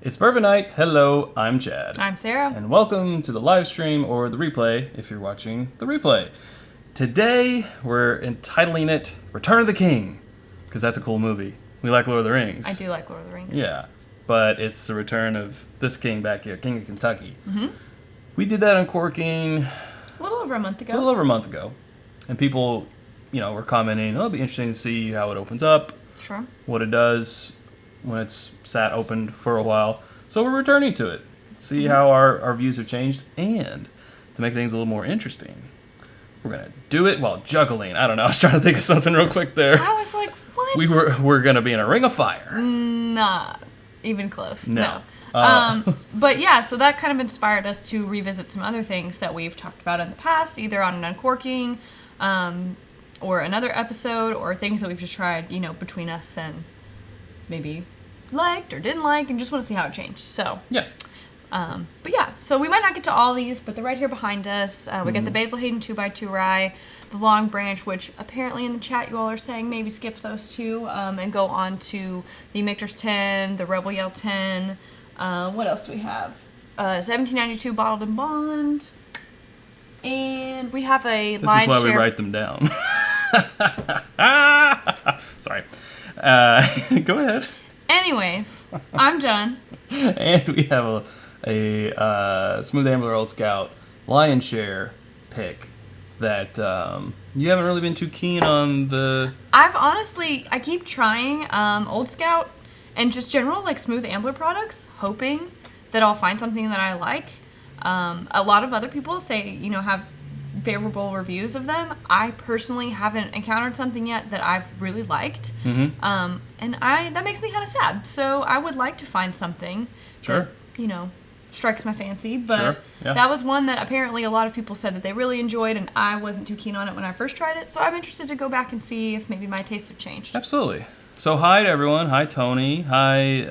It's Bourbon Night. Hello, I'm Chad. I'm Sarah. And welcome to the live stream or the replay if you're watching the replay. Today, we're entitling it Return of the King, because that's a cool movie. We like Lord of the Rings. I do like Lord of the Rings. Yeah, but it's the return of this king back here, King of Kentucky. Mm-hmm. We did that Uncorking A little over a month ago. And people, were commenting, it'll be interesting to see how it opens up. Sure. What it does when it's sat opened for a while. So we're returning to it. See how our views have changed. And to make things a little more interesting, we're going to do it while juggling. I don't know. I was trying to think of something real quick there. I was like, what? We're going to be in a ring of fire. Not even close. No. But yeah, so that kind of inspired us to revisit some other things that we've talked about in the past, either on an Uncorking or another episode, or things that we've just tried, between us and maybe liked or didn't like, and just want to see how it changed. So yeah. But yeah, so we might not get to all these, but they're right here behind us. We got the Basil Hayden 2x2 rye, the Long Branch, which apparently in the chat you all are saying maybe skip those two and go on to the Michter's 10, the Rebel Yell 10. What else do we have? 1792 Bottled in Bond. And we have a This is why we write them down. Sorry. Go ahead. Anyways, I'm done. And we have a Smooth Ambler Old Scout Lion Share pick that you haven't really been too keen on the... I keep trying Old Scout and just general Smooth Ambler products, hoping that I'll find something that I like. A lot of other people say, have favorable reviews of them. I personally haven't encountered something yet that I've really liked. Mm-hmm. And that makes me kind of sad. So I would like to find something Sure. that, strikes my fancy. But Sure. Yeah. that was one that apparently a lot of people said that they really enjoyed, and I wasn't too keen on it when I first tried it. So I'm interested to go back and see if maybe my tastes have changed. Absolutely. So hi to everyone. Hi, Tony. Hi,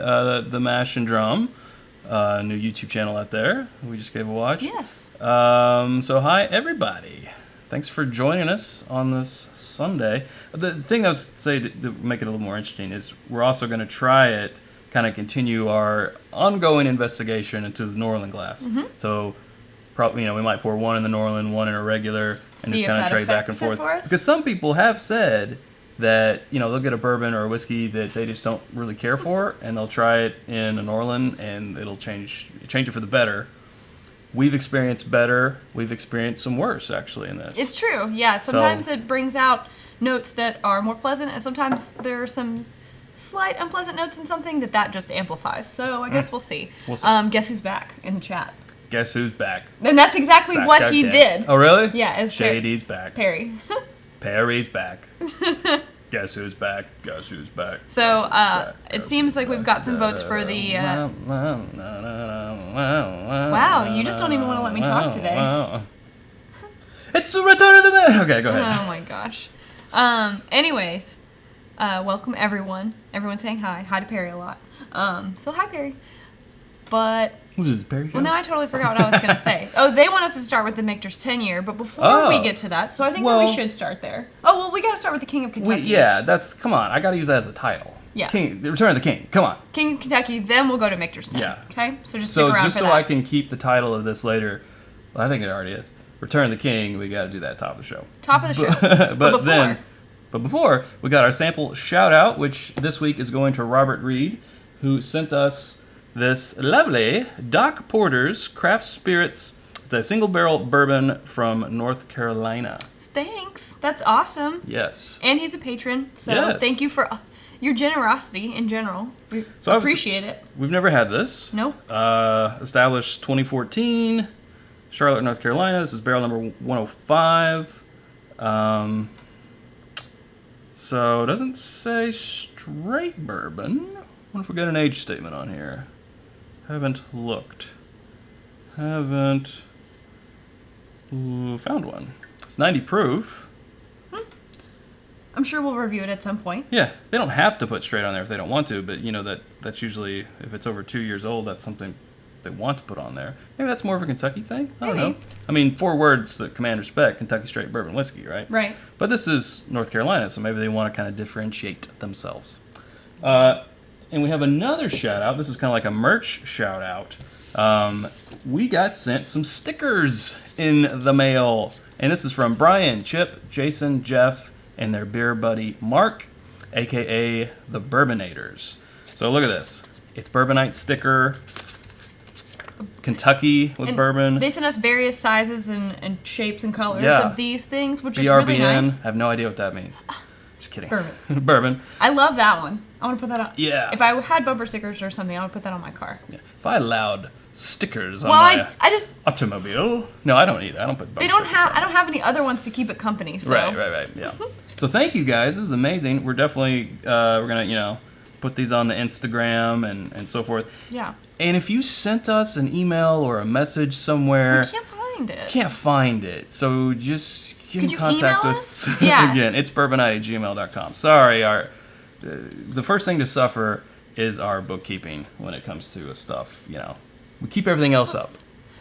the Mash and Drum. New YouTube channel out there. We just gave a watch. Yes. So hi, everybody. Thanks for joining us on this Sunday. The thing I was say to make it a little more interesting is we're also going to try it, kind of continue our ongoing investigation into the Norland glass. Mm-hmm. So probably, we might pour one in the Norland, one in a regular, and See just if kind of that trade back and affects it forth. for us? Because some people have said that, they'll get a bourbon or a whiskey that they just don't really care for, and they'll try it in a Norland, and it'll change it for the better. We've experienced better. We've experienced some worse, actually, in this. It's true, yeah. Sometimes it brings out notes that are more pleasant, and sometimes there are some slight unpleasant notes in something that just amplifies. So I guess we'll see. We'll see. Guess who's back in the chat? Guess who's back? And that's exactly Back what he again. did. Oh, really? Yeah, it's Shady's back. Perry. Perry's back. Guess who's back? Guess who's back? So Guess who's back? it Guess seems who's like we've back? got some votes for the... Wow, you just don't even want to let me talk today. It's the return of the man. Okay, go ahead. Oh my gosh. Anyways, welcome everyone. Everyone's saying hi. Hi to Perry a lot. So hi Perry. But... What is this, Perry show? Well, now I totally forgot what I was going to say. Oh, they want us to start with the Michter's 10 year, but before we get to that, so I think that we should start there. Oh, well, we got to start with the King of Kentucky. Come on, I got to use that as the title. Yeah. King, the Return of the King, come on. King of Kentucky, then we'll go to Michter's 10. Yeah. Okay? So just stick around just for so that. I can keep the title of this later, well, I think it already is. Return of the King, we got to do that top of the show. Top of the show. But before, we got our sample shout out, which this week is going to Robert Reed, who sent us this lovely Doc Porter's Craft Spirits. It's a single barrel bourbon from North Carolina. Thanks. That's awesome. Yes. And he's a patron, so thank you for your generosity in general. We appreciate it. We've never had this. Nope. Established 2014, Charlotte, North Carolina. This is barrel number 105. So it doesn't say straight bourbon. I wonder if we got an age statement on here. Haven't looked. Haven't found one. It's 90 proof. I'm sure we'll review it at some point. Yeah, they don't have to put straight on there if they don't want to, but that's usually, if it's over 2 years old, that's something they want to put on there. Maybe that's more of a Kentucky thing? I don't know. I mean, 4 words that command respect, Kentucky straight bourbon whiskey, right? Right. But this is North Carolina, so maybe they want to kind of differentiate themselves. And we have another shout out. This is kind of like a merch shout out. We got sent some stickers in the mail. And this is from Brian, Chip, Jason, Jeff, and their beer buddy Mark, aka the Bourbonators. So look at this. It's Bourbonite sticker. Kentucky with bourbon. They sent us various sizes and shapes and colors Yeah. of these things, which is BRBN. really nice. I have no idea what that means. Just kidding. Bourbon. Bourbon. I love that one. I want to put that on. Yeah. If I had bumper stickers or something, I would put that on my car. Yeah. If I allowed stickers on Well, my I just automobile. No, I don't either. I don't put bumper they don't stickers have. on. I don't have any other ones to keep it company. So. Right. Yeah. So thank you guys. This is amazing. We're definitely we're gonna put these on the Instagram and so forth. Yeah. And if you sent us an email or a message somewhere, I can't find it. can't find it. So just get Could in you contact email with us? Yeah. again. It's bourbonite@gmail.com. Sorry, the first thing to suffer is our bookkeeping when it comes to stuff. We keep everything else up.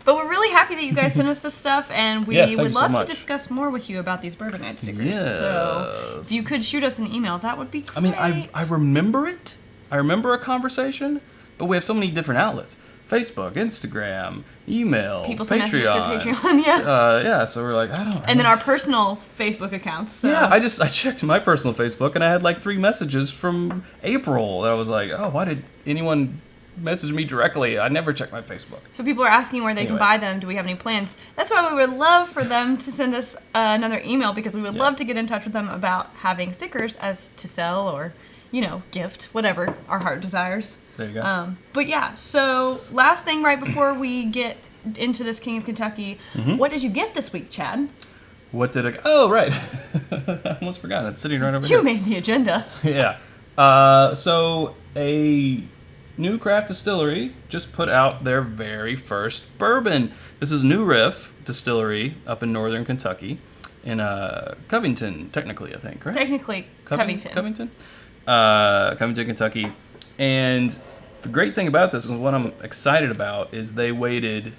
But we're really happy that you guys sent us this stuff, and we Yes, thank would you so love to much. discuss more with you about these Bourbonite stickers. So Yes. if you could shoot us an email, that would be great. I mean, I remember it. I remember a conversation, but we have so many different outlets: Facebook, Instagram, email, People send messages through Patreon. Patreon, yeah. Yeah, so we're like, I don't. And then our personal Facebook accounts. So. Yeah, I checked my personal Facebook and I had like 3 messages from April that I was like, oh, why did anyone message me directly? I never check my Facebook. So people are asking where they can Anyway. buy them. Do we have any plans? That's why we would love for them to send us another email, because we would love to get in touch with them about having stickers as to sell or, gift, whatever our heart desires. There you go. But yeah, so last thing right before we get into this King of Kentucky, what did you get this week, Chad? What did I? Oh, right. I almost forgot. It's sitting right over here. You made the agenda. Yeah. So a new craft distillery just put out their very first bourbon. This is New Riff Distillery up in northern Kentucky, in Covington, technically, I think, right? Technically, Covington. Covington, Kentucky. And the great thing about this, and what I'm excited about, is they waited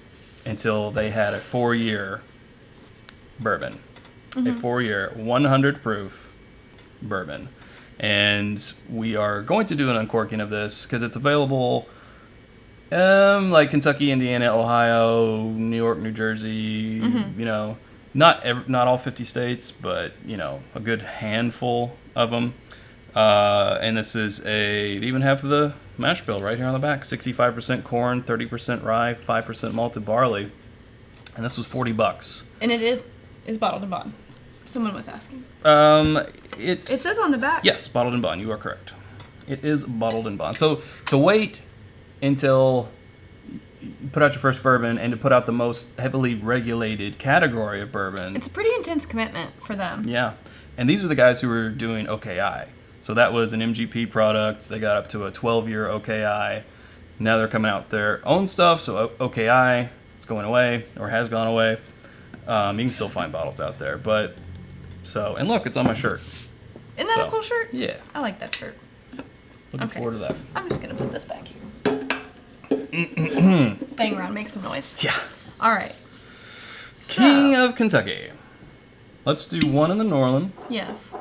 until they had a 4-year bourbon, a 4-year 100 proof bourbon. And we are going to do an uncorking of this because it's available like Kentucky, Indiana, Ohio, New York, New Jersey, not all 50 states, but a good handful of them. And this is they even have the mash bill right here on the back: 65% corn, 30% rye, 5% malted barley, and this was $40. And it is bottled and bond. Someone was asking. It says on the back. Yes, bottled and bond. You are correct. It is bottled and bond. So to wait until you put out your first bourbon and to put out the most heavily regulated category of bourbon. It's a pretty intense commitment for them. Yeah. And these are the guys who were doing OKI. So that was an MGP product. They got up to a 12-year OKI. Now they're coming out with their own stuff. So OKI is going away, or has gone away. You can still find bottles out there. And look, it's on my shirt. Isn't that a cool shirt? Yeah. I like that shirt. Looking forward to that. I'm just going to put this back here. Bang around, make some noise. Yeah. All right. King of Kentucky. Let's do one in the Norland. Yes.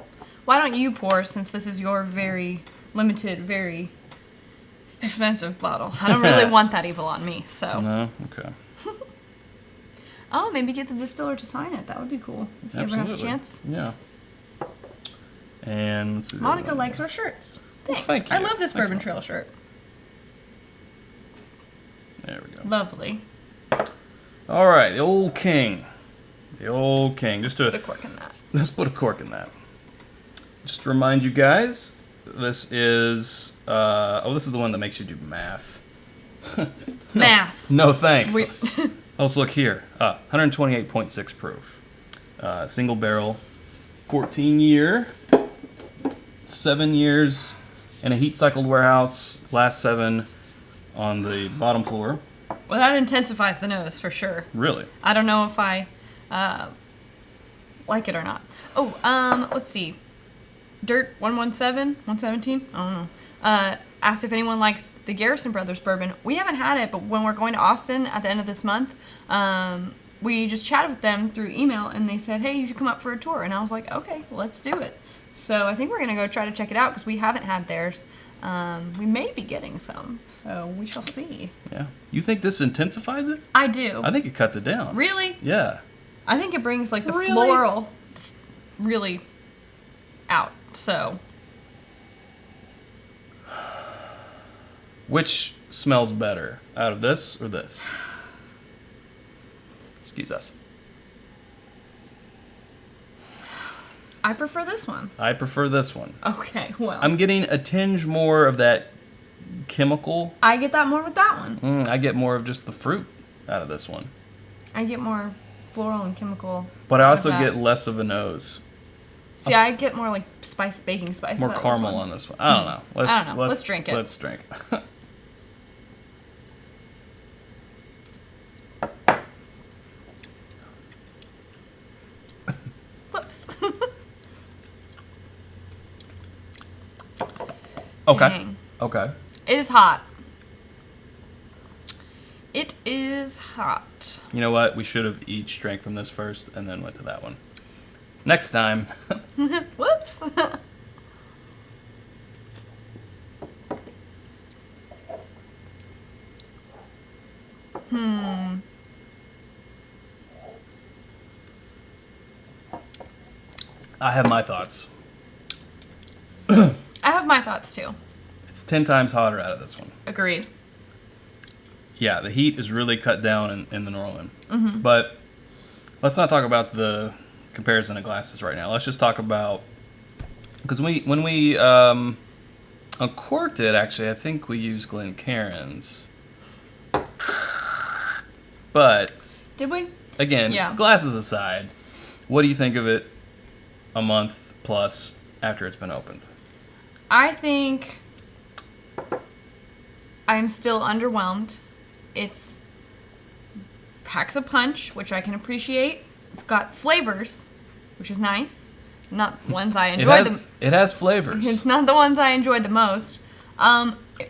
Why don't you pour, since this is your very limited, very expensive bottle? I don't really want that evil on me, so. No? Okay. Oh, maybe get the distiller to sign it. That would be cool. If you ever have a chance. Yeah. And let's see. Monica likes our shirts. Thanks. Thank you. I love this Thanks, Bourbon Monica. Trail shirt. There we go. Lovely. All right, the old king. The old king. Just Put a to cork in that. let's put a cork in that. Just to remind you guys, this is this is the one that makes you do math. Math. No thanks. We- Let's look here. 128.6 proof. Single barrel. 14-year. 7 years in a heat-cycled warehouse. Last 7 on the bottom floor. Well, that intensifies the nose for sure. Really? I don't know if I like it or not. Oh, let's see. Dirt 117, 117? I don't know. Asked if anyone likes the Garrison Brothers bourbon. We haven't had it, but when we're going to Austin at the end of this month, we just chatted with them through email, and they said, hey, you should come up for a tour. And I was like, okay, let's do it. So I think we're going to go try to check it out because we haven't had theirs. We may be getting some, so we shall see. Yeah. You think this intensifies it? I do. I think it cuts it down. Really? Yeah. I think it brings like the Really? floral really out. So. Which smells better, out of this or this? Excuse us. I prefer this one. I prefer this one. Okay, well. I'm getting a tinge more of that chemical. I get that more with that one. I get more of just the fruit out of this one. I get more floral and chemical. But I out of also that. get less of a nose. See, I get more like baking spice. More out of caramel this one. on this one. I don't know. I don't know. Let's drink it. Let's drink. Whoops. Okay. Dang. Okay. It is hot. It is hot. You know what? We should have each drank from this first and then went to that one. Next time. Whoops. I have my thoughts. I have my thoughts too. It's 10 times hotter out of this one. Agreed. Yeah, the heat is really cut down in the Norland. Mm-hmm. But let's not talk about the comparison of glasses right now. Let's just talk about, because when we uncorked it, actually, I think we used Glencairn's. But Did we? again, Yeah. glasses aside, what do you think of it a month plus after it's been opened? I think I'm still underwhelmed. It's packs a punch, which I can appreciate. It's got flavors, which is nice. Not ones I enjoy. It has flavors. It's not the ones I enjoyed the most.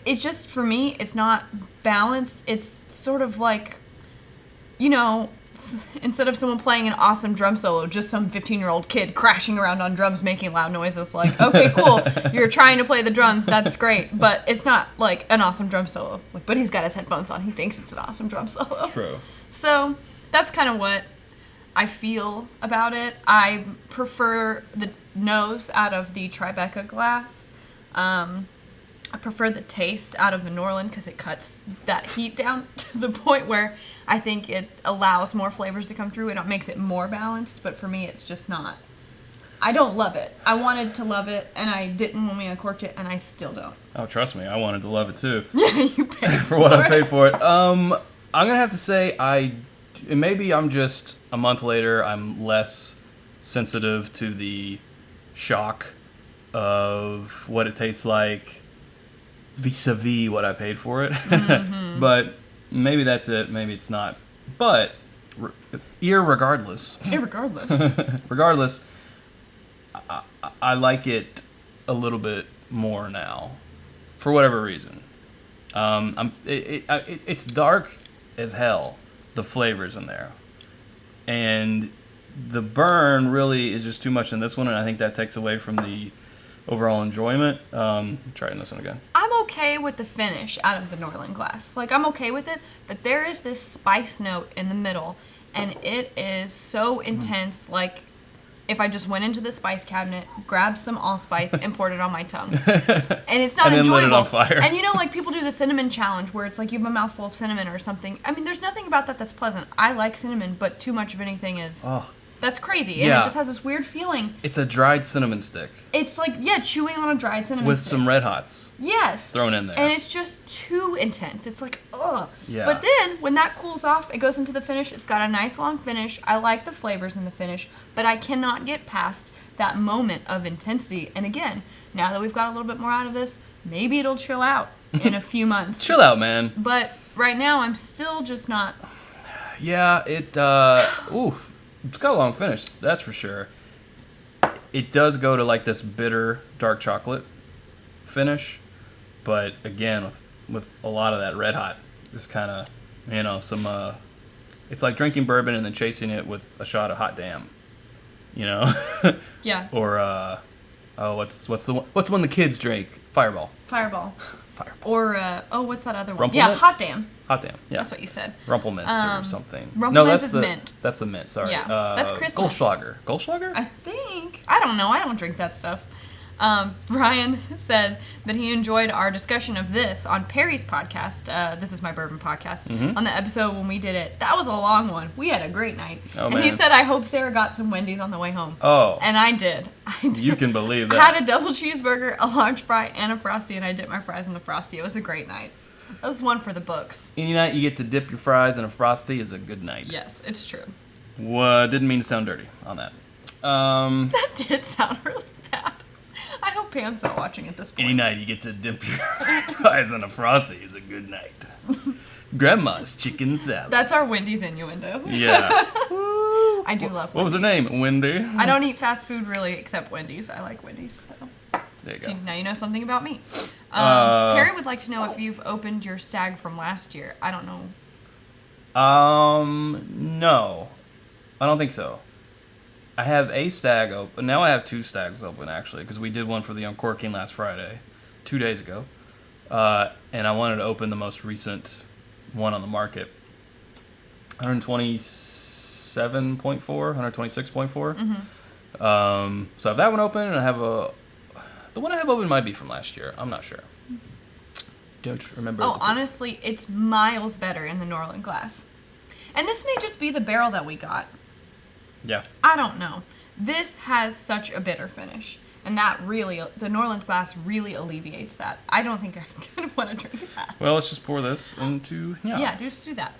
It's just, for me, it's not balanced. It's sort of like, you know, instead of someone playing an awesome drum solo, just some 15-year-old kid crashing around on drums making loud noises. Like, okay, cool, you're trying to play the drums, that's great, but it's not like an awesome drum solo. Like, but he's got his headphones on, he thinks it's an awesome drum solo. True. So that's kind of what I feel about it. I prefer the nose out of the Tribeca glass. I prefer the taste out of the Norland because it cuts that heat down to the point where I think it allows more flavors to come through and it makes it more balanced. But for me, it's just not. I don't love it. I wanted to love it, and I didn't when we uncorked it, and I still don't. Oh, trust me, I wanted to love it too. Yeah, you paid For what I paid for it. I'm gonna have to say maybe I'm just a month later. I'm less sensitive to the shock of what it tastes like vis-a-vis what I paid for it. Mm-hmm. But maybe that's it. Maybe it's not. But regardless, regardless, I like it a little bit more now, for whatever reason. It's dark as hell, the flavors in there, and the burn really is just too much in this one, and I think that takes away from the overall enjoyment. Trying this one again. I'm okay with the finish out of the Norland glass. Like, I'm okay with it, but there is this spice note in the middle, and it is so intense. Like, if I just went into the spice cabinet, grabbed some allspice, and poured it on my tongue. And it's not And then enjoyable. lit it on fire. And you know, like, people do the cinnamon challenge where it's like you have a mouthful of cinnamon or something. I mean, there's nothing about that that's pleasant. I like cinnamon, but too much of anything is... Oh, That's crazy. And Yeah. it just has this weird feeling. it's a dried cinnamon stick It's like, yeah, chewing on a dried cinnamon with stick. some Red Hots Yes. thrown in there. And it's just too intense. It's like, ugh. Yeah. But then, when that cools off, it goes into the finish. It's got a nice long finish. I like the flavors in the finish, but I cannot get past that moment of intensity. And again, now that we've got a little bit more out of this, maybe it'll chill out in a few months. Chill out, man. But right now, I'm still just not... Yeah, it's got a long finish, that's for sure. It does go to like this bitter dark chocolate finish, but again, with a lot of that Red Hot, just kind of, some. It's like drinking bourbon and then chasing it with a shot of Hot Damn, Yeah. or what's the one the kids drink? Fireball. Fireball. Fireball. Or, what's that other one? Rumple Yeah, Mints? Hot Damn. Hot Damn. Yeah. That's what you said. Rumple Mints or something. Rumple Mints that's is the mint. That's the mint. Sorry. Yeah, that's Christmas. Goldschlager. Goldschlager? I think. I don't know. I don't drink that stuff. Brian said that he enjoyed our discussion of this on Perry's podcast. This is my Bourbon podcast. On the episode when we did it. That was a long one. We had a great night. Oh, and he man. said, I hope Sarah got some Wendy's on the way home. Oh. And I did. You can believe I that. had a double cheeseburger, a large fry, and a Frosty, and I dipped my fries in the Frosty. It was a great night. It was one for the books. Any night you get to dip your fries in a Frosty is a good night. Yes, it's true. Didn't mean to sound dirty on that. That did sound really bad. I hope Pam's not watching at this point. Any night you get to dip your fries in a Frosty is a good night. Grandma's chicken salad. That's our Wendy's innuendo. Yeah. I do love Wendy's. What was her name? Wendy? I don't eat fast food really except Wendy's. I like Wendy's. So. There you go. Now you know something about me. Perry would like to know if you've opened your stag from last year. I don't know. No. I don't think so. I have a stag open. Now I have 2 stags open, actually, because we did one for the Uncorking last Friday, 2 days ago. And I wanted to open the most recent one on the market. 127.4, 126.4. So I have that one open, and I have the one I have open might be from last year. I'm not sure. Don't remember. Oh, honestly, it's miles better in the Norland glass. And this may just be the barrel that we got. Yeah. I don't know. This has such a bitter finish. And that really, the Norland glass really alleviates that. I don't think I kind of want to drink that. Well, let's just pour this into, Yeah, just do that.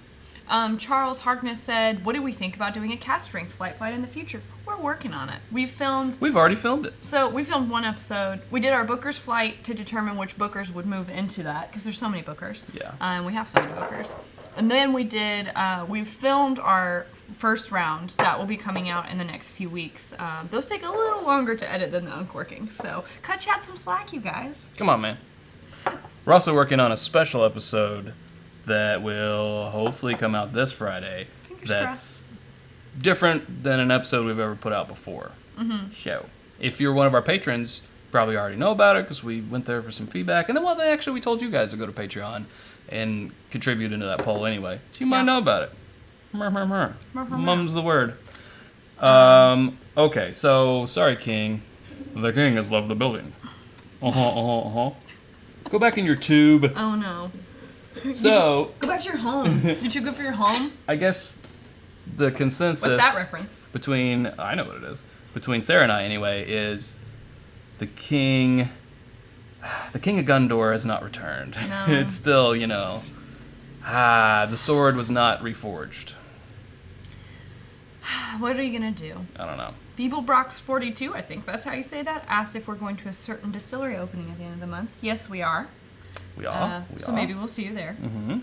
Charles Harkness said, what do we think about doing a cast strength flight in the future? We're working on it. We've already filmed it. So we filmed one episode. We did our Booker's flight to determine which Bookers would move into that, because there's so many Bookers. Yeah. And we have so many Bookers. And then we filmed our first round. That will be coming out in the next few weeks. Those take a little longer to edit than the Uncorkings. So cut Chad some slack, you guys. Come on, man. We're also working on a special episode that will hopefully come out this Friday. Fingers That's crossed. different than an episode we've ever put out before. So, if you're one of our patrons, you probably already know about it because we went there for some feedback. And then, we told you guys to go to Patreon and contribute into that poll anyway. So you might know about it. Mum's the word. Okay, so, sorry, King. The King has left the building. Go back in your tube. Oh, no. So, Go back to your home. You're too good for your home? I guess the consensus What's that reference? I know what it is, between Sarah and I anyway, is the King of Gondor has not returned. No. It's still, the sword was not reforged. What are you going to do? I don't know. Beeblebrox42, I think that's how you say that, asked if we're going to a certain distillery opening at the end of the month. Yes, we are. We are. So maybe we'll see you there. Mm-hmm.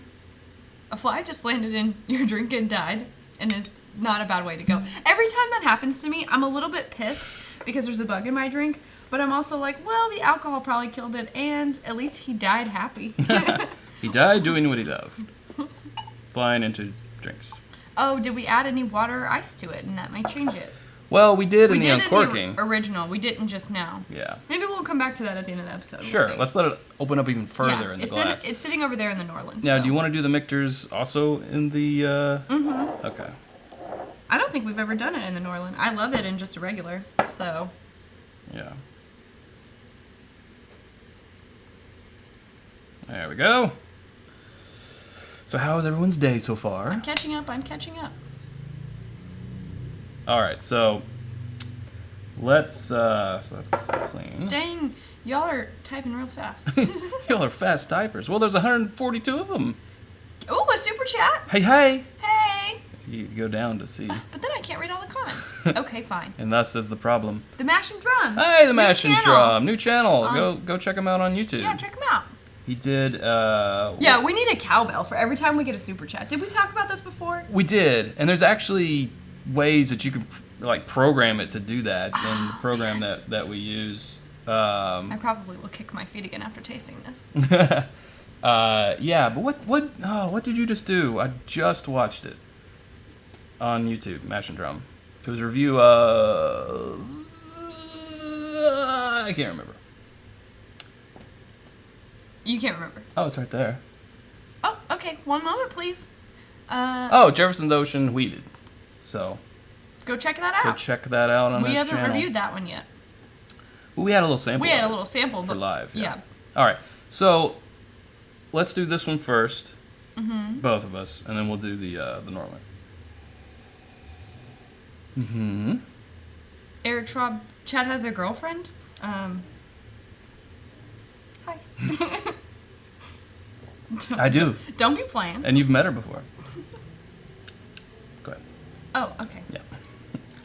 A fly just landed in your drink and died, and is not a bad way to go. Every time that happens to me, I'm a little bit pissed because there's a bug in my drink, but I'm also like, well, the alcohol probably killed it, and at least he died happy. He died doing what he loved. Flying into drinks. Oh, did we add any water or ice to it, and that might change it? Well, we did We in the did Uncorking. in the original. We didn't just now. Yeah. Maybe we'll come back to that at the end of the episode. We'll Sure. see. Let's let it open up even further in the glass. It's sitting over there in the Norland. Now, so. do you want to do the Michters also in the... Mm-hmm. Okay. I don't think we've ever done it in the Norland. I love it in just a regular, so... Yeah. There we go. So how was everyone's day so far? I'm catching up. All right, so let's clean. Dang, y'all are typing real fast. Y'all are fast typers. Well, there's 142 of them. Oh, a super chat. Hey, hey. Hey. You go down to see. But then I can't read all the comments. Okay, fine. And thus is the problem. The Mash and Drum. Hey, the Mash and channel. Drum, new channel. Go check him out on YouTube. Yeah, check him out. He did. Yeah, we need a cowbell for every time we get a super chat. Did we talk about this before? We did, and there's actually ways that you can program it to do that in the program that we use. I probably will kick my feet again after tasting this. Yeah, but what did you just do? I just watched it on YouTube, Mash and Drum. It was a review of... I can't remember. You can't remember. Oh, it's right there. Oh, okay. One moment, please. Oh, Jefferson's Ocean wheated. So Go check that go out. check that out on We this haven't channel. reviewed that one yet. Well, we had a little sample. We had of a it little sample for but live. Yeah. All right. So let's do this one first. Mm-hmm. Both of us, and then we'll do the Norland. Mm-hmm. Eric Schwab, Chad has a girlfriend. Hi. I do. Don't be playing. And you've met her before. Go ahead. Oh, okay. Yeah.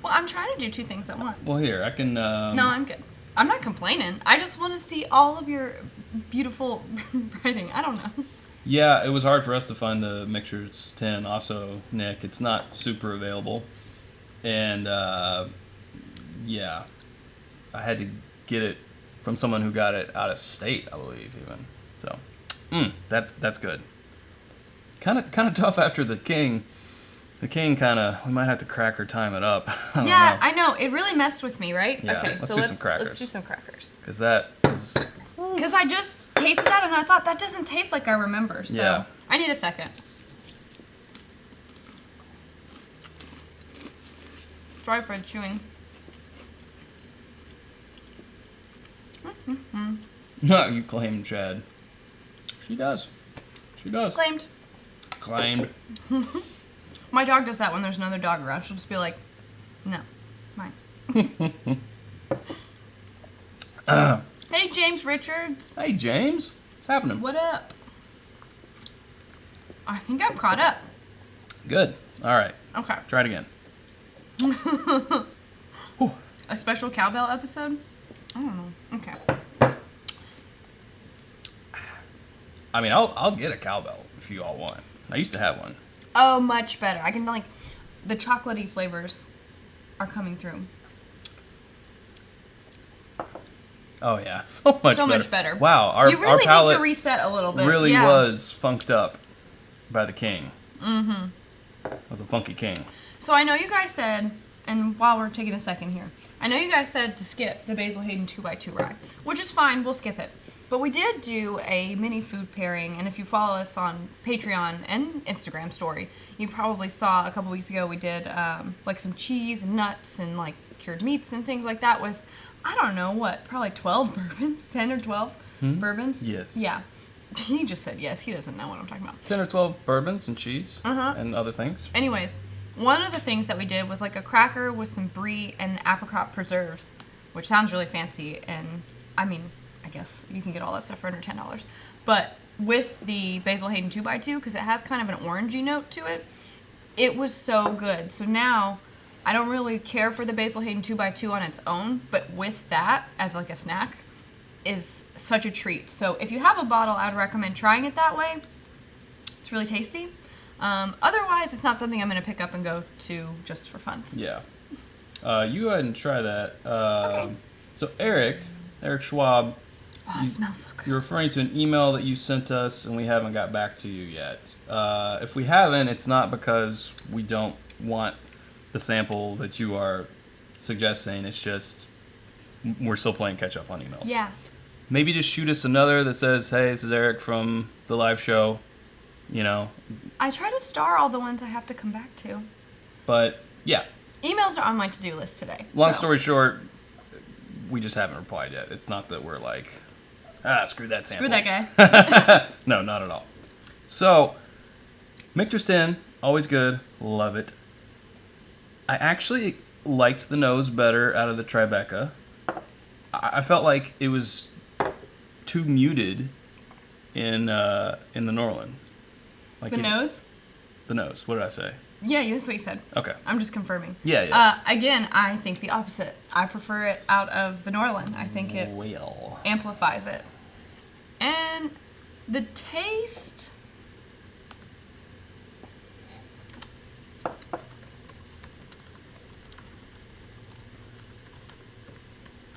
Well, I'm trying to do two things at once. Well, here, I can... No, I'm good. I'm not complaining. I just want to see all of your beautiful writing. I don't know. Yeah, it was hard for us to find the Mixtures 10. Also, Nick, it's not super available. And, yeah, I had to get it from someone who got it out of state, I believe, even. So, that's good. Kind of tough after the King. The King kind of, we might have to cracker time it up. I know. It really messed with me, right? Yeah, okay, let's so do some crackers. let's do some crackers. Because that is... Because I just tasted that and I thought that doesn't taste like I remember. So Yeah. I need a second. Sorry for the chewing. No, you claim Chad. She does. She does. Claimed. Claimed. My dog does that when there's another dog around. She'll just be like, no, mine. Hey, James Richards. Hey, James. What's happening? What up? I think I'm caught up. Good. All right. Okay. Try it again. A special cowbell episode? I don't know. Okay. I mean, I'll get a cowbell if you all want. I used to have one. Oh, much better. I can, like, the chocolatey flavors are coming through. Oh, yeah. So much better. Wow. You really our need palate to reset a little bit. really yeah. was funked up by the King. Mm-hmm. It was a funky King. So I know you guys said, and while we're taking a second here, I know you guys said to skip the Basil Hayden 2x2 rye, which is fine. We'll skip it. But we did do a mini food pairing, and if you follow us on Patreon and Instagram story, you probably saw a couple weeks ago we did like some cheese and nuts and like cured meats and things like that with, I don't know what, probably 12 bourbons, 10 or 12 bourbons. Yes. Yeah. He just said yes. He doesn't know what I'm talking about. 10 or 12 bourbons and cheese and other things. Anyways, one of the things that we did was like a cracker with some brie and apricot preserves, which sounds really fancy, and I mean, I guess you can get all that stuff for under $10. But with the Basil Hayden 2x2, because it has kind of an orangey note to it, it was so good. So now, I don't really care for the Basil Hayden 2x2 on its own, but with that as like a snack is such a treat. So if you have a bottle, I'd recommend trying it that way. It's really tasty. Otherwise, it's not something I'm going to pick up and go to just for fun. Yeah. You go ahead and try that. Okay. So Eric Schwab, Oh, it smells so good. you're referring to an email that you sent us and we haven't got back to you yet. If we haven't, it's not because we don't want the sample that you are suggesting. It's just we're still playing catch up on emails. Yeah. Maybe just shoot us another that says, hey, this is Eric from the live show, you know. I try to star all the ones I have to come back to. But, yeah. Emails are on my to-do list today. Long story short, we just haven't replied yet. It's not that we're like, screw that sample. Screw that guy. No, not at all. So, Mixtures 10, always good. Love it. I actually liked the nose better out of the Tribeca. I felt like it was too muted in the Norland. Like The nose? The nose. What did I say? Yeah, that's what you said. Okay. I'm just confirming. Yeah. Again, I think the opposite. I prefer it out of the Norland. I think it amplifies it. And the taste...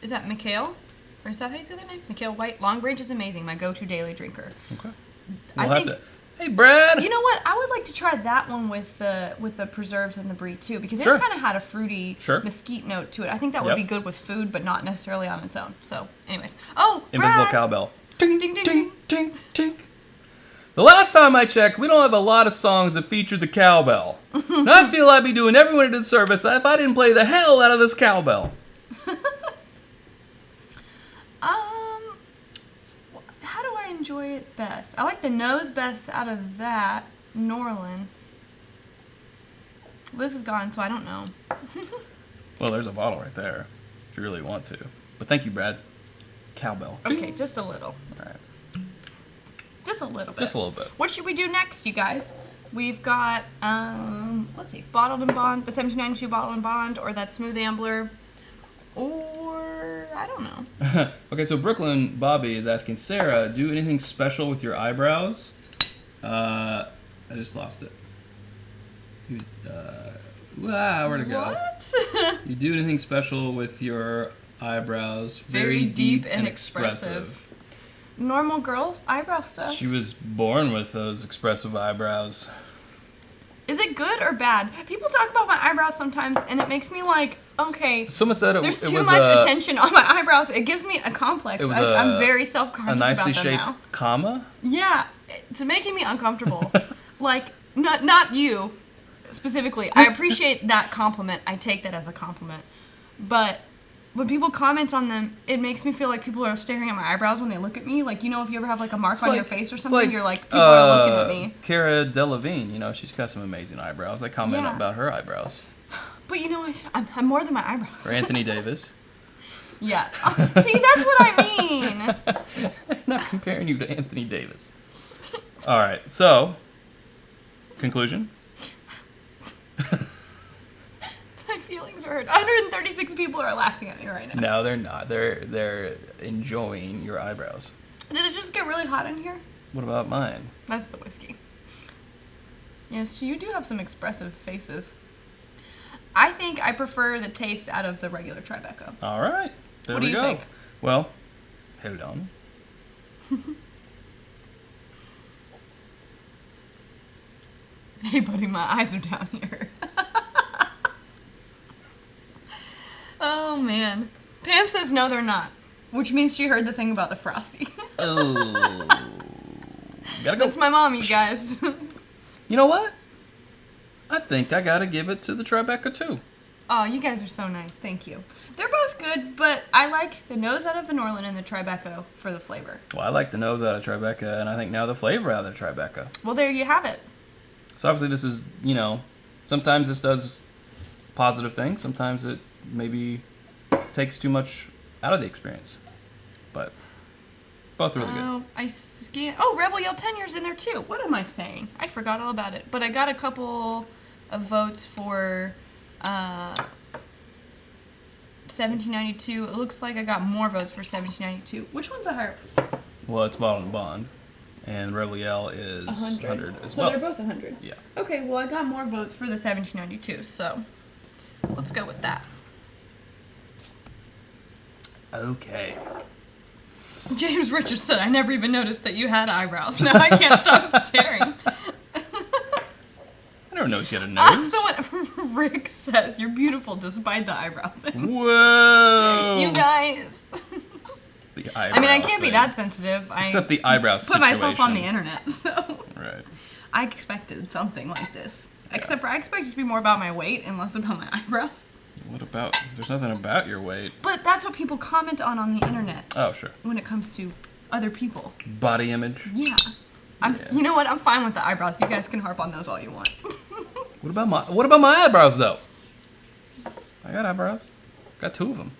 Is that Mikhail? Or is that how you say that name? Mikhail White. Longbridge is amazing. My go-to daily drinker. Okay. I We'll have think- to... Hey, Brad! You know what? I would like to try that one with the preserves and the brie too, because Sure. it kind of had a fruity Sure. mesquite note to it. I think that would Yep. be good with food, but not necessarily on its own. So, anyways, oh, Invisible Brad, cowbell. Tink, Ding, ding, tink, tink, tink. The last time I checked, we don't have a lot of songs that featured the cowbell. And I feel I'd be doing everyone a disservice if I didn't play the hell out of this cowbell. How do I enjoy it best? I like the nose best out of that. Norlin. Liz is gone, so I don't know. Well, there's a bottle right there, if you really want to. But thank you, Brad. Cowbell. Okay, just a little. All right. Just a little bit. Just a little bit. What should we do next, you guys? We've got, let's see, Bottled and Bond, the 1792 Bottled and Bond, or that Smooth Ambler, or I don't know. Okay, so Brooklyn Bobby is asking, Sarah, do anything special with your eyebrows? I just lost it. Where'd it go? What? You do anything special with your eyebrows? Very deep and expressive. Normal girls' eyebrow stuff. She was born with those expressive eyebrows. Is it good or bad? People talk about my eyebrows sometimes, and it makes me like, okay, Someone said there's it too was much attention on my eyebrows. It gives me a complex. It was I'm very self-conscious a nicely about them shaped now. comma. Yeah, it's making me uncomfortable. Like, not you specifically. I appreciate that compliment. I take that as a compliment. But when people comment on them, it makes me feel like people are staring at my eyebrows when they look at me. Like, you know, if you ever have like a mark on your face or something, you're like, people are looking at me. Cara Delevingne, you know, she's got some amazing eyebrows. I comment about her eyebrows. But you know what? I'm more than my eyebrows. Or Anthony Davis. Yeah. See, that's what I mean. I'm not comparing you to Anthony Davis. All right, so, conclusion? My feelings are hurt. 136 people are laughing at me right now. No, they're not. They're enjoying your eyebrows. Did it just get really hot in here? What about mine? That's the whiskey. Yes, you do have some expressive faces. I think I prefer the taste out of the regular Tribeca. All right, there What we do you go. think? Well, hold on. Hey, buddy, my eyes are down here. Oh, man. Pam says no, they're not. Which means she heard the thing about the Frosty. Oh. Gotta go. That's my mom, you guys. You know what? I think I gotta give it to the Tribeca too. Oh, you guys are so nice. Thank you. They're both good, but I like the nose out of the Norlin and the Tribeca for the flavor. Well, I like the nose out of Tribeca, and I think now the flavor out of the Tribeca. Well, there you have it. So obviously this is, you know, sometimes this does positive things. Sometimes it maybe takes too much out of the experience. But both really good. Oh, I scanned. Oh, Rebel Yell 10 years in there too. What am I saying? I forgot all about it. But I got a couple of votes for 1792. It looks like I got more votes for 1792. Which one's a higher? Well, it's Bottled and Bond, and Rebel Yell is 100 as well. So they're both 100. Yeah. Okay, well I got more votes for the 1792, so let's go with that. Okay. James Richards said, I never even noticed that you had eyebrows. Now I can't stop staring. I never noticed you had a nose. Someone, Rick says, you're beautiful despite the eyebrow thing. Whoa. You guys. The eyebrow I mean, I can't be thing. that sensitive. Except the eyebrow put myself on the internet, so. Right. I expected something like this. Yeah. Except for I expect it to be more about my weight and less about my eyebrows. What about, there's nothing about your weight. But that's what people comment on the internet. Oh, sure. When it comes to other people. Body image. Yeah. You know what? I'm fine with the eyebrows. You guys can harp on those all you want. What about my eyebrows though? I got eyebrows. Got two of them.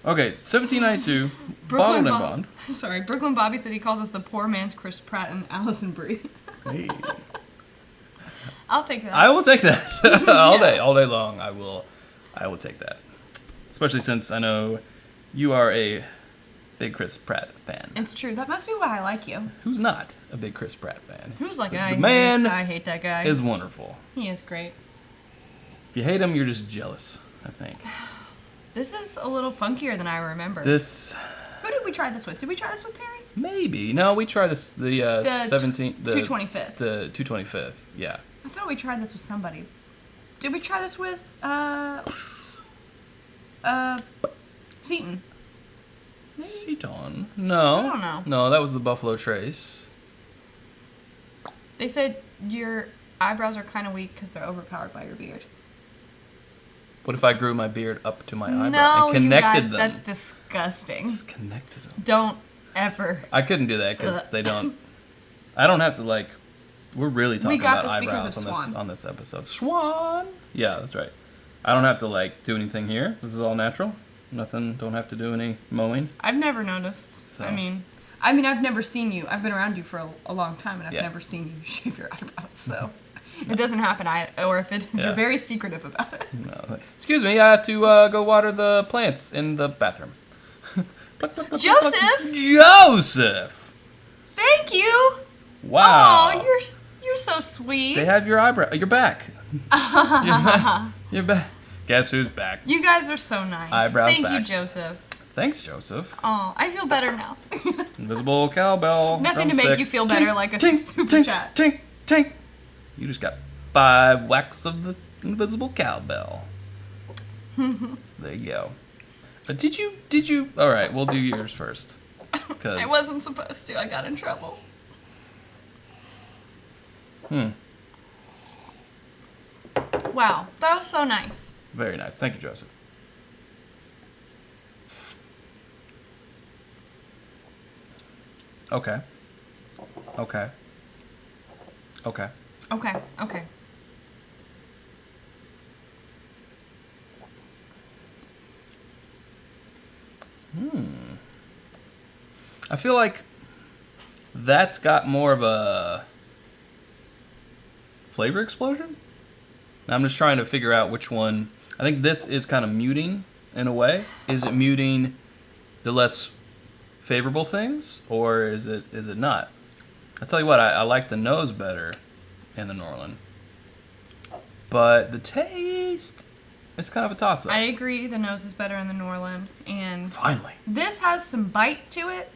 Okay, 1792. Bottled and Bond. Sorry, Brooklyn Bobby said he calls us the poor man's Chris Pratt and Allison Brie. Hey. I'll take that. I will take that all day long. I will take that. Especially since I know you are a big Chris Pratt fan. It's true. That must be why I like you. Who's not a big Chris Pratt fan? Who's like, the I hate that guy. Is wonderful. He is great. If you hate him, you're just jealous, I think. This is a little funkier than I remember. Who did we try this with? Did we try this with Perry? Maybe. No, we tried this the 17th. The 225th. The 225th. Yeah. I thought we tried this with somebody. Did we try this with Seaton? Seton. No. I don't know. No, that was the Buffalo Trace. They said your eyebrows are kind of weak because they're overpowered by your beard. What if I grew my beard up to my eyebrow No, and connected you guys, them? that's disgusting. Just connected them. Don't ever. I couldn't do that because they don't. I don't have to like. We're really talking about eyebrows on this episode. Swan. Yeah, that's right. I don't have to like do anything here. This is all natural. Nothing. Don't have to do any mowing. I've never noticed. So. I mean, I've never seen you. I've been around you for a long time, and I've Yeah. never seen you shave your eyebrows. So it doesn't happen. Or if it is, you're very secretive about it. No. Excuse me. I have to go water the plants in the bathroom. Joseph. Joseph. Thank you. Wow. Oh, you're so sweet. They have your eyebrow. You're back. You're back. You're back. Guess who's back? You guys are so nice. Eyebrows Thank you, back. Joseph. Thanks, Joseph. Oh, I feel better now. Invisible cowbell. Nothing to drumstick. make you feel better Tink, like a tink, super tink, chat. Tink, tink. You just got 5 whacks of the invisible cowbell. So there you go. Did you? All right, we'll do yours first. I wasn't supposed to. I got in trouble. Wow, that was so nice. Very nice. Thank you, Joseph. Okay. Okay. Okay. Okay. I feel like that's got more of a flavor explosion. I'm just trying to figure out which one. I think this is kind of muting in a way. Is it muting the less favorable things, or is it not? I'll tell you what, I like the nose better in the Norland. But the taste is kind of a toss-up. I agree. The nose is better in the Norland, and Finally. this has some bite to it.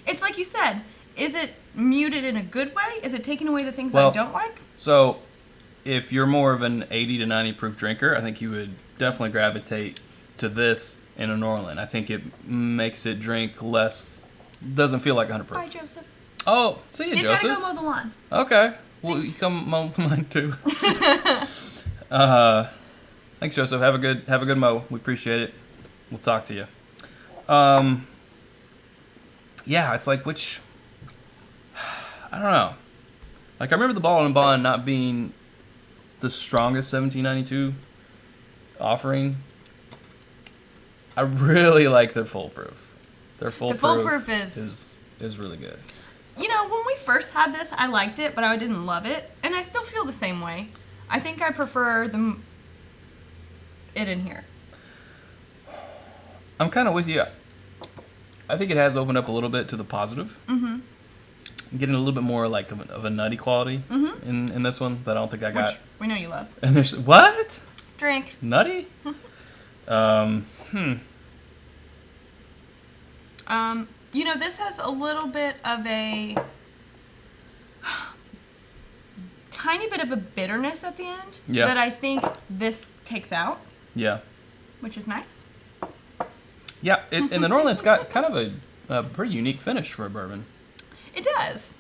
It's like you said. Is it muted in a good way? Is it taking away the things I don't like? So, if you're more of an 80 to 90 proof drinker, I think you would definitely gravitate to this in a Norland. I think it makes it drink less. Doesn't feel like 100 proof. Bye, Joseph. Oh, see you, He's Joseph. gotta go mow the lawn. Okay. Well, you come mow mine too. Thanks, Joseph. Have a good mow. We appreciate it. We'll talk to you. Yeah, it's like which. I don't know. Like I remember the Ball and Bond not being the strongest 1792 offering. I really like their full proof. Their full proof is really good. You know, when we first had this, I liked it, but I didn't love it, and I still feel the same way. I think I prefer it in here. I'm kind of with you. I think it has opened up a little bit to the positive. Mm-hmm. I'm getting a little bit more like of a nutty quality in this one that I don't think I got. Which we know you love. And there's what? Drink. Nutty? You know, this has a little bit of a tiny bit of a bitterness at the end that I think this takes out. Yeah. Which is nice. Yeah, and the Norland's got kind of a pretty unique finish for a bourbon. It does.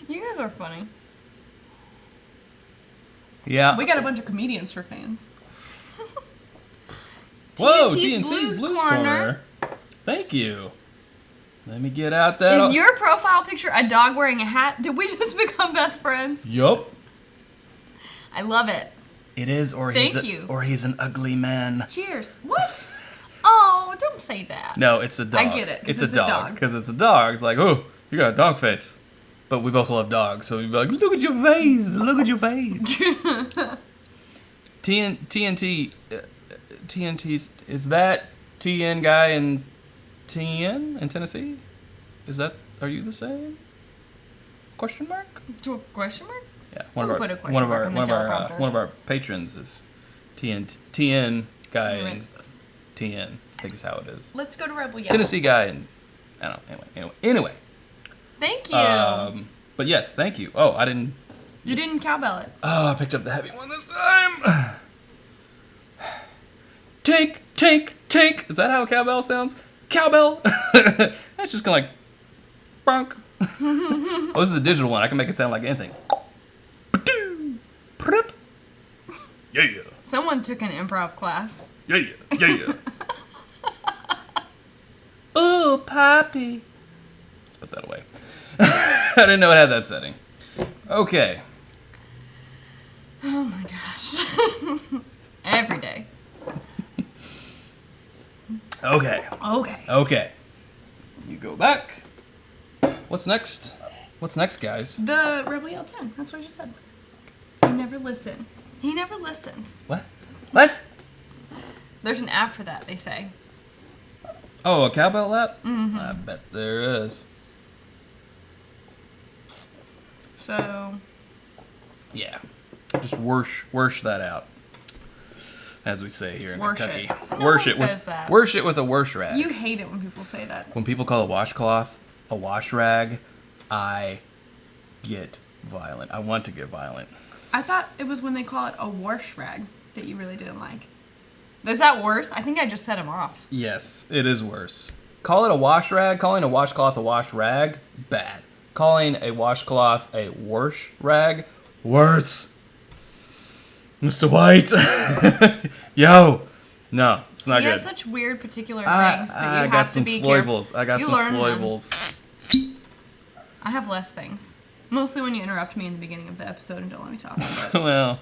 You guys are funny. Yeah. We got a bunch of comedians for fans. Whoa, TNT's TNT's Blues Corner. Thank you. Let me get out that. Is your profile picture a dog wearing a hat? Did we just become best friends? Yup. I love it. It is, or he's an ugly man. Cheers. What? Oh, don't say that. No, it's a dog. I get it. It's a dog. Because it's a dog. It's like, oh, you got a dog face. But we both love dogs, so we'd be like, look at your face. Look at your face. TNT, is that TN guy in TN in Tennessee? Are you the same? Question mark? To a question mark? Yeah, One of our patrons is TN guy in this? TN. I think is how it is. Let's go to Rebel Yell. Tennessee guy and I don't know. Anyway. Thank you. But yes, thank you. Oh, I didn't. You didn't cowbell it. Oh, I picked up the heavy one this time. tink, tink, tink. Is that how a cowbell sounds? Cowbell. That's just kind of like, bonk. Oh, this is a digital one. I can make it sound like anything. Yeah. Someone took an improv class. Yeah. Ooh, Poppy. Let's put that away. I didn't know it had that setting. Okay. Oh my gosh. Every day. Okay. You go back. What's next? What's next, guys? The Rebel Yell 10. That's what I just said. You never listen. He never listens. What? There's an app for that, they say. Oh, a cowbell app? Mm-hmm. I bet there is. So. Yeah. Just worsh that out. As we say here in Kentucky. Worsh it with a worsh rag. You hate it when people say that. When people call a washcloth a wash rag, I get violent. I want to get violent. I thought it was when they call it a wash rag that you really didn't like. Is that worse? I think I just set him off. Yes, it is worse. Call it a wash rag. Calling a washcloth a wash rag, bad. Calling a washcloth a wash rag, worse. Mr. White. Yo. No, it's not good. He has such weird particular things that you have to be foibles. careful. I got some foibles. I have less things. Mostly when you interrupt me in the beginning of the episode and don't let me talk. Well,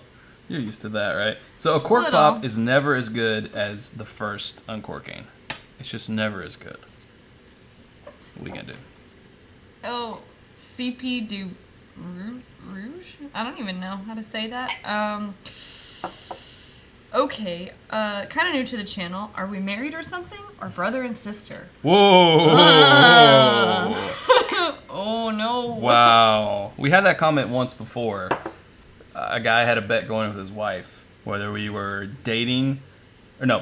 you're used to that, right? So a cork pop is never as good as the first uncorking. It's just never as good. What are we gonna do? Oh, CP du Rouge? I don't even know how to say that. Okay, kind of new to the channel. Are we married or something? Or brother and sister? Whoa! Oh no! Wow, we had that comment once before. A guy had a bet going with his wife whether we were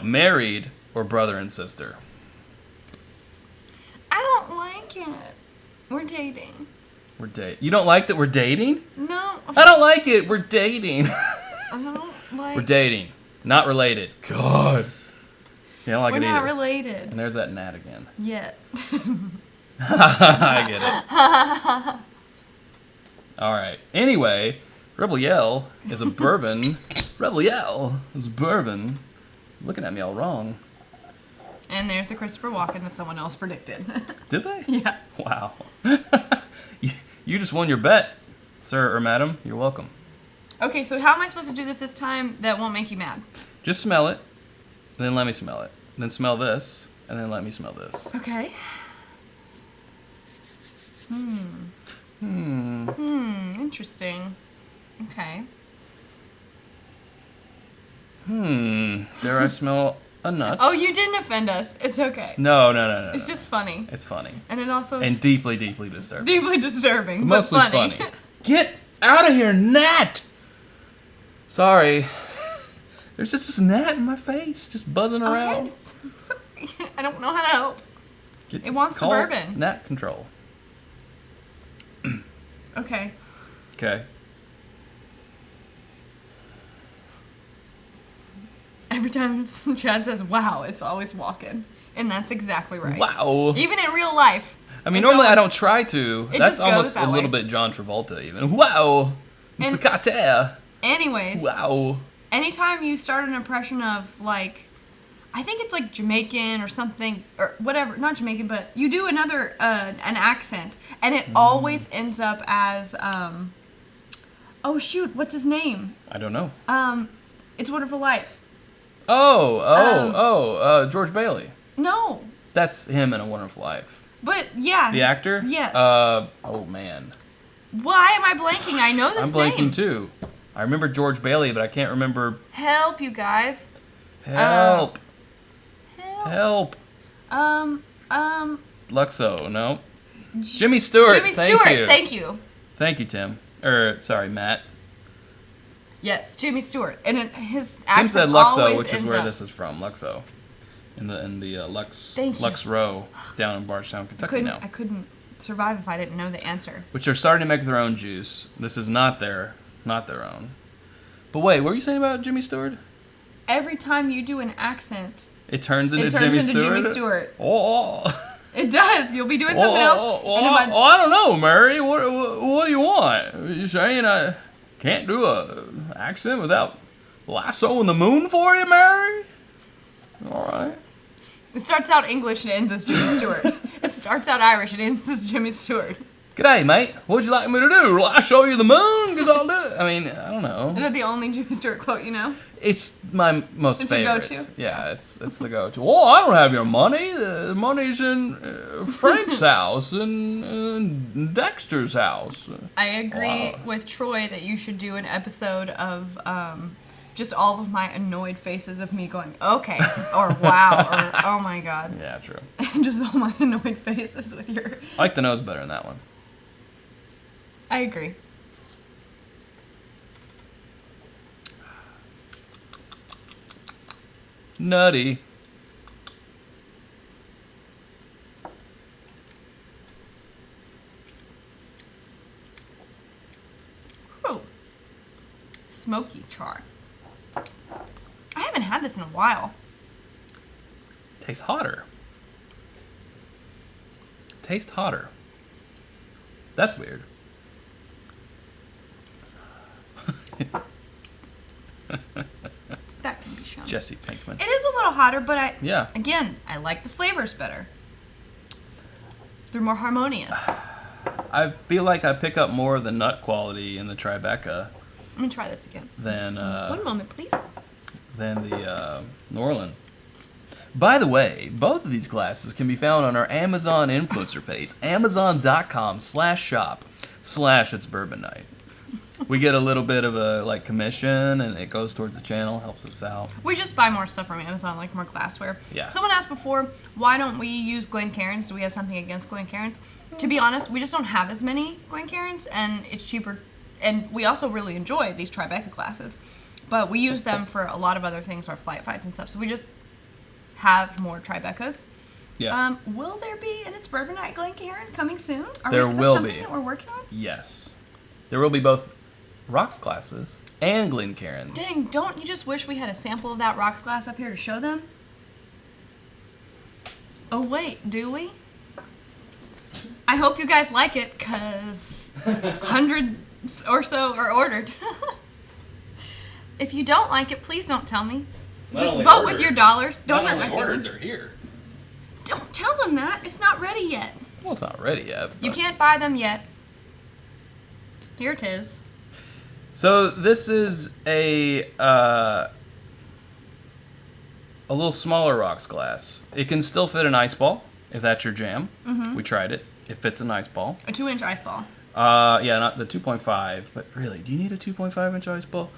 married or brother and sister. I don't like it. We're dating. You don't like that we're dating? No. I don't like it. We're dating. I don't like. We're dating. Not related. God. You don't like it either. We're not related. And there's that gnat again. Yet. I get it. All right. Anyway, Rebel Yell is a bourbon. Rebel Yell is bourbon. Looking at me all wrong. And there's the Christopher Walken that someone else predicted. Did they? Yeah. Wow. You just won your bet, sir or madam. You're welcome. Okay, so how am I supposed to do this time that won't make you mad? Just smell it, and then let me smell it. Then smell this, and then let me smell this. Okay. Interesting. Okay. Dare I smell a nut? Oh, you didn't offend us. It's okay. No. It's just funny. It's funny. And it also is deeply, deeply disturbing. Deeply disturbing, but mostly funny. Get out of here, gnat! Sorry. There's just this gnat in my face, just buzzing around. Okay, sorry. I don't know how to help. It wants the bourbon. Gnat control. Okay. Every time Chad says "wow," it's always walking, and that's exactly right. Wow. Even in real life. I mean, normally I don't try to. That's almost a little bit John Travolta, even. Wow. Mr. Carter. Anyways. Wow. Anytime you start an impression of, like, I think it's like Jamaican or something, or whatever, not Jamaican, but you do another, an accent, and it always ends up as, oh shoot, what's his name? I don't know. It's Wonderful Life. George Bailey. No. That's him in A Wonderful Life. But, yeah. The actor? Yes. Oh, man. Why am I blanking? I know this name. I'm blanking, too. I remember George Bailey, but I can't remember. Help, you guys. Help. Help. Luxo, no. Jimmy Stewart. Thank you. Thank you, Tim. Sorry, Matt. Yes, Jimmy Stewart. And his accent Tim said Luxo, always which is ends where up. this is from. Luxo. In the Lux Thank you. Row down in Bardstown, Kentucky now. I couldn't survive if I didn't know the answer. Which are starting to make their own juice. This is not their own. But wait, what were you saying about Jimmy Stewart? every time you do an accent, It turns into it turns Jimmy into Stewart. Jimmy Stewart. Oh. It does. You'll be doing something else. And if I don't know, Mary. What do you want? You saying I can't do a accent without lassoing the moon for you, Mary? All right. it starts out English and ends as Jimmy Stewart. It starts out Irish and ends as Jimmy Stewart. G'day, mate. What'd you like me to do? Lasso you the moon? Cause I'll do it. I mean, I don't know. Is that the only Jimmy Stewart quote you know? It's my most It's your favorite. go-to? Yeah, it's the go-to. Oh, I don't have your money. The money's in Frank's house and Dexter's house. I agree Wow. with Troy that you should do an episode of just all of my annoyed faces of me going, okay, or wow, or oh my god. Yeah, true. Just all my annoyed faces with your... I like the nose better in that one. I agree. Nutty. Ooh. Smoky char. I haven't had this in a while. Tastes hotter. Tastes hotter. That's weird. That can be shown. Jesse Pinkman. It is a little hotter, but Yeah. again, I like the flavors better. They're more harmonious. I feel like I pick up more of the nut quality in the Tribeca Let me try this again. than One moment, please. the Norland. By the way, both of these glasses can be found on our Amazon influencer page, amazon.com/shop/it's bourbon night. We get a little bit of a commission, and it goes towards the channel, helps us out. We just buy more stuff from Amazon, like more glassware. Yeah. Someone asked before, why don't we use Glencairns? Do we have something against Glencairns? To be honest, we just don't have as many Glencairns, and it's cheaper. And we also really enjoy these Tribeca glasses, but we use them for a lot of other things, our flight fights and stuff. So we just have more Tribecas. Yeah. Will there be an It's Bourbon Night Glencairn coming soon? There is that will something be. that we're working on? Yes. There will be both Rocks glasses and Glencairns. Dang, don't you just wish we had a sample of that rocks glass up here to show them? Oh wait, do we? I hope you guys like it, because hundreds or so are ordered. If you don't like it, please don't tell me. Just vote with your dollars. Don't hurt my feelings. They're here. Don't tell them that. It's not ready yet. Well, it's not ready yet. You but- can't buy them yet. Here it is. So this is a little smaller rocks glass. It can still fit an ice ball if that's your jam. Mm-hmm. We tried it. It fits an ice ball. A 2-inch ice ball. Yeah, not the 2.5, but really, do you need a 2.5-inch ice ball?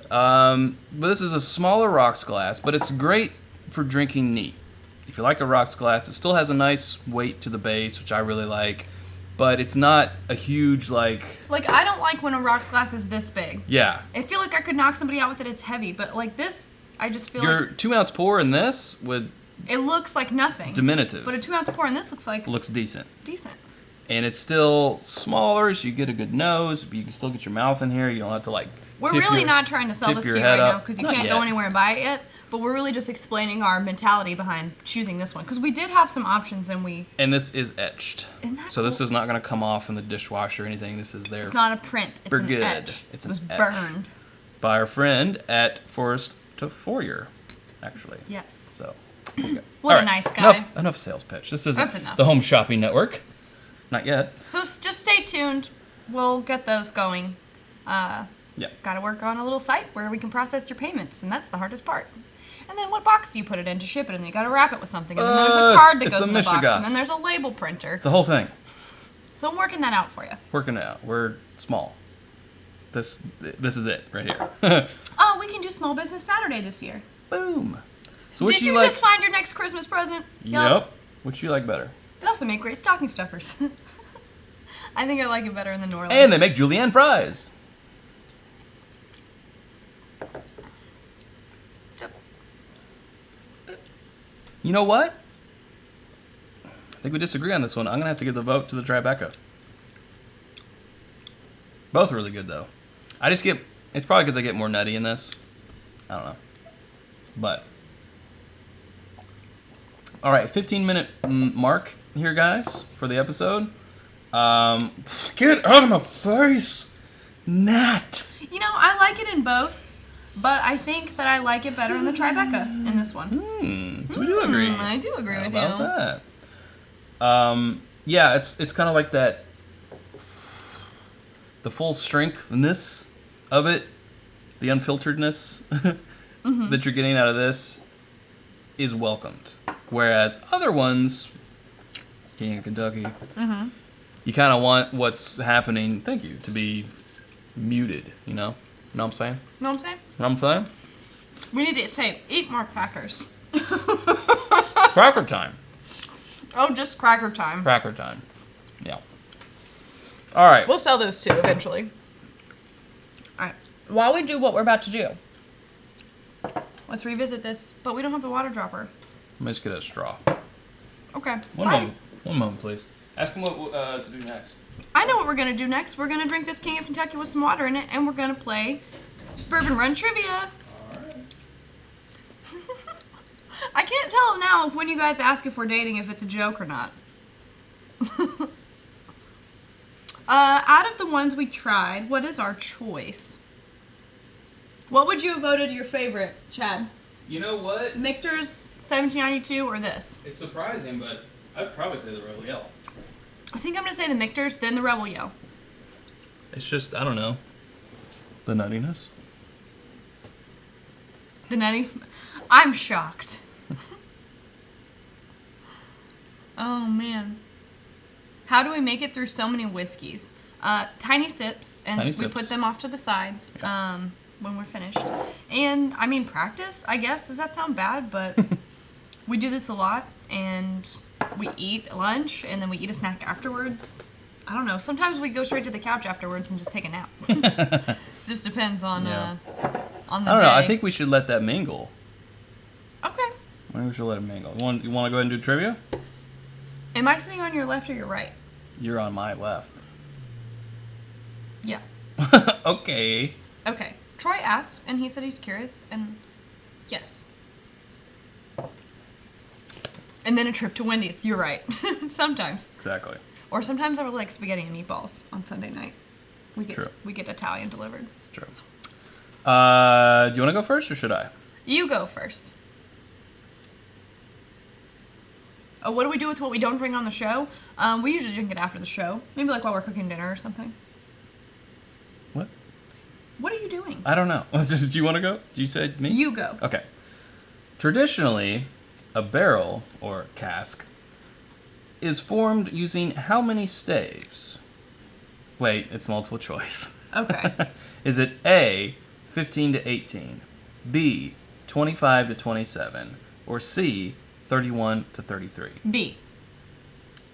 But this is a smaller rocks glass, but it's great for drinking neat. If you like a rocks glass, it still has a nice weight to the base, which I really like, but it's not a huge Like, I don't like when a rocks glass is this big. yeah. I feel like I could knock somebody out with it. It's heavy, but like this, I just feel Your like 2-ounce pour in this would it looks like nothing. diminutive. But a 2-ounce pour in this looks like looks decent. decent. And it's still smaller, so you get a good nose, but you can still get your mouth in here. You don't have to We're tip really your- not trying to sell tip this your to you head right now up. because you Not can't yet. go anywhere and buy it yet. But we're really just explaining our mentality behind choosing this one because we did have some options and we. And this is etched. Isn't that So this cool? is not going to come off in the dishwasher or anything. This is there It's not a print. It's for an good. etch. It's It an was etch. burned. by our friend at Forest to Fourier, actually. Yes. So, okay. What All a right, nice guy. Enough sales pitch. This isn't That's enough. the Home Shopping Network. Not yet. So just stay tuned. We'll get those going. Yeah. Got to work on a little site where we can process your payments, and that's the hardest part. And then what box do you put it in to ship it? And you got to wrap it with something. And then there's a card that it's goes a in the box. Michigas. And then there's a label printer. It's the whole thing. So I'm working that out for you. Working it out. We're small. This is it right here. Oh, we can do Small Business Saturday this year. Boom. So what Did you like? just find your next Christmas present? Yep. What you like better? They also make great stocking stuffers. I think I like it better in the New Orleans. And they make julienne fries. You know what? I think we disagree on this one. I'm going to have to give the vote to the Tribeca. Both are really good, though. It's probably because I get more nutty in this. I don't know. But all right, 15-minute mark here, guys, for the episode. Get out of my face, Nat. You know, I like it in both, but I think that I like it better in the Tribeca in this one. So we do agree. I do agree with How you. about that? Yeah, it's kind of like that. The full strengthness of it, the unfilteredness that you're getting out of this is welcomed. Whereas other ones, King of Kentucky, you kind of want what's happening, thank you, to be muted, you know? Know what I'm saying? Know what I'm saying? Know what I'm saying? We need to say, eat more crackers. Cracker time. Oh, just cracker time. Cracker time. Yeah. All right. We'll sell those too eventually. All right. While we do what we're about to do, let's revisit this. But we don't have the water dropper. Let me just get a straw. Okay. One moment, please. Ask him what to do next. I know what we're gonna do next. We're gonna drink this King of Kentucky with some water in it, and we're gonna play Bourbon Run Trivia. All right. I can't tell now when you guys ask if we're dating if it's a joke or not. Out of the ones we tried, what is our choice? What would you have voted your favorite, Chad? You know what? Michter's 1792 or this? It's surprising, but I'd probably say the Rebel Yell. I think I'm gonna say the Michter's, then the Rebel Yell. It's just, I don't know. The nuttiness? The nutty? I'm shocked. Oh man. How do we make it through so many whiskeys? Tiny sips, and Tiny we sips. put them off to the side when we're finished. And I mean, practice, I guess. Does that sound bad? But we do this a lot, and we eat lunch, and then we eat a snack afterwards. I don't know. Sometimes we go straight to the couch afterwards and just take a nap. Just depends on Yeah. on the I don't day. know. I think we should let that mingle. Okay. I think we should let it mingle. You want to go ahead and do trivia? Am I sitting on your left or your right? You're on my left. Yeah. Okay. Okay. Troy asked, and he said he's curious, and yes. And then a trip to Wendy's. You're right. Sometimes. Exactly. Or sometimes I would like spaghetti and meatballs on Sunday night. True. We get Italian delivered. It's true. Do you want to go first, or should I? You go first. Oh, what do we do with what we don't drink on the show? We usually drink it after the show. Maybe like while we're cooking dinner or something. What? What are you doing? I don't know. Do you want to go? Do you say me? You go. Okay. Traditionally, a barrel, or cask, is formed using how many staves? Wait, it's multiple choice. Okay. Is it A, 15 to 18, B, 25 to 27, or C, 31 to 33? B.